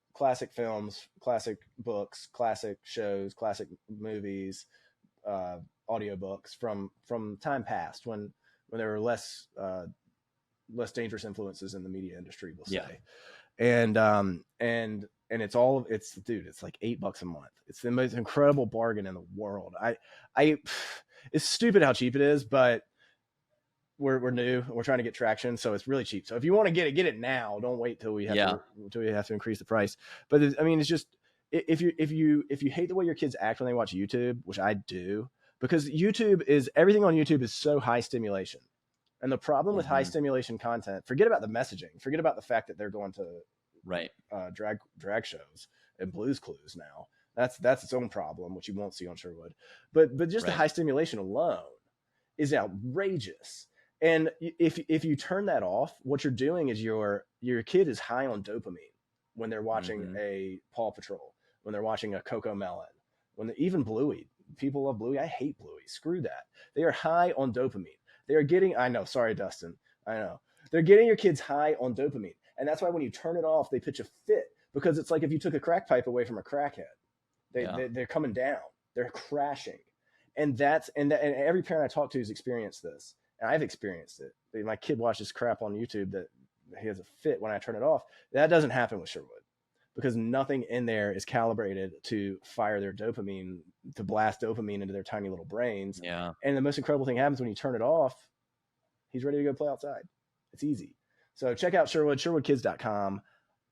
films, classic books, classic shows, classic movies, audiobooks from time past when there were less dangerous influences in the media industry, we'll say. And it's like $8 a month. It's the most incredible bargain in the world. It's stupid how cheap it is, but we're new and we're trying to get traction, so it's really cheap. So if you want to get it now. Don't wait till we have to increase the price. But it's just, if you hate the way your kids act when they watch YouTube, which I do, because everything on YouTube is so high stimulation. And the problem with high stimulation content, forget about the messaging, forget about the fact that they're going to drag shows and Blue's Clues now. That's its own problem, which you won't see on Sherwood. But just the high stimulation alone is outrageous. And if you turn that off, what you're doing is your kid is high on dopamine when they're watching a Paw Patrol, when they're watching a Coco Melon, even Bluey. People love Bluey. I hate Bluey. Screw that. They are high on dopamine. They are getting, I know, sorry, Dustin. I know. They're getting your kids high on dopamine. And that's why when you turn it off, they pitch a fit, because it's like if you took a crack pipe away from a crackhead. They're coming down. They're crashing. And every parent I talk to has experienced this. And I've experienced it. My kid watches crap on YouTube that he has a fit when I turn it off. That doesn't happen with Sherwood, because nothing in there is calibrated to fire their dopamine, to blast dopamine into their tiny little brains. Yeah. And the most incredible thing happens when you turn it off. He's ready to go play outside. It's easy. So check out Sherwood, sherwoodkids.com.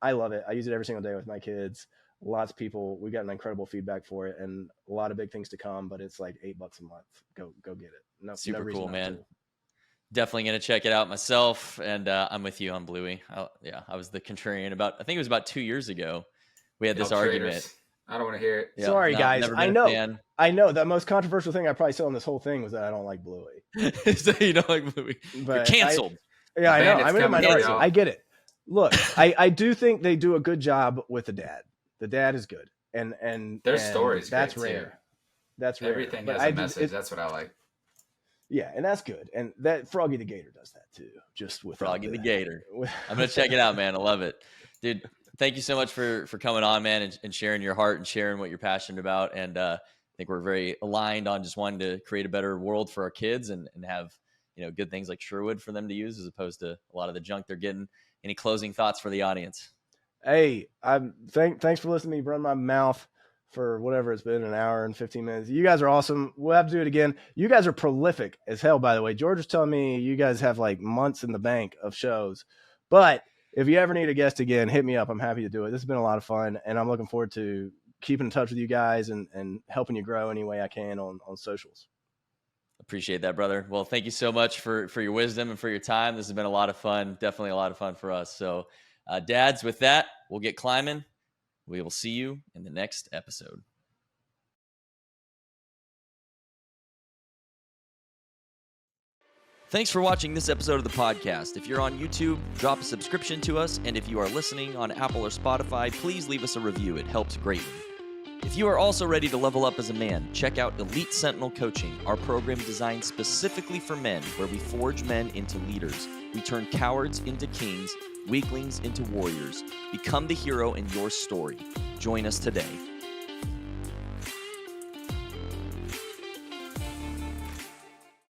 I love it. I use it every single day with my kids. Lots of people, we got an incredible feedback for it, and a lot of big things to come, but it's like $8 a month. Go get it. Super cool, man. Definitely going to check it out myself. And I'm with you on Bluey. I was the contrarian I think it was about 2 years ago. We had this argument. I don't want to hear it. Yeah, sorry, guys. I know. The most controversial thing I probably said on this whole thing was that I don't like Bluey. So you don't like Bluey. But you're canceled. I know. I'm in a minority. I get it. Look, I do think they do a good job with the dad. The dad is good. And their stories. That's rare. Too. That's rare. Everything has a message. That's what I like. Yeah, and that's good. And that Froggy the Gator does that too. Just with Froggy the Gator. I'm gonna check it out, man. I love it, dude. Thank you so much for coming on, man, and sharing your heart and sharing what you're passionate about. And think we're very aligned on just wanting to create a better world for our kids and have, good things like Sherwood for them to use as opposed to a lot of the junk they're getting. Any closing thoughts for the audience? Hey, thanks for listening to me run my mouth for whatever it's been, an hour and 15 minutes. You guys are awesome. We'll have to do it again. You guys are prolific as hell, by the way. George was telling me you guys have like months in the bank of shows. But if you ever need a guest again, hit me up. I'm happy to do it. This has been a lot of fun, and I'm looking forward to keeping in touch with you guys and helping you grow any way I can on socials. Appreciate that, brother. Well, thank you so much for your wisdom and for your time. This has been a lot of fun. Definitely a lot of fun for us. So, dads, with that, we'll get climbing. We will see you in the next episode. Thanks for watching this episode of the podcast. If you're on YouTube, drop a subscription to us. And if you are listening on Apple or Spotify, please leave us a review. It helps greatly. If you are also ready to level up as a man, check out Elite Sentinel Coaching, our program designed specifically for men, where we forge men into leaders. We turn cowards into kings, weaklings into warriors. Become the hero in your story. Join us today.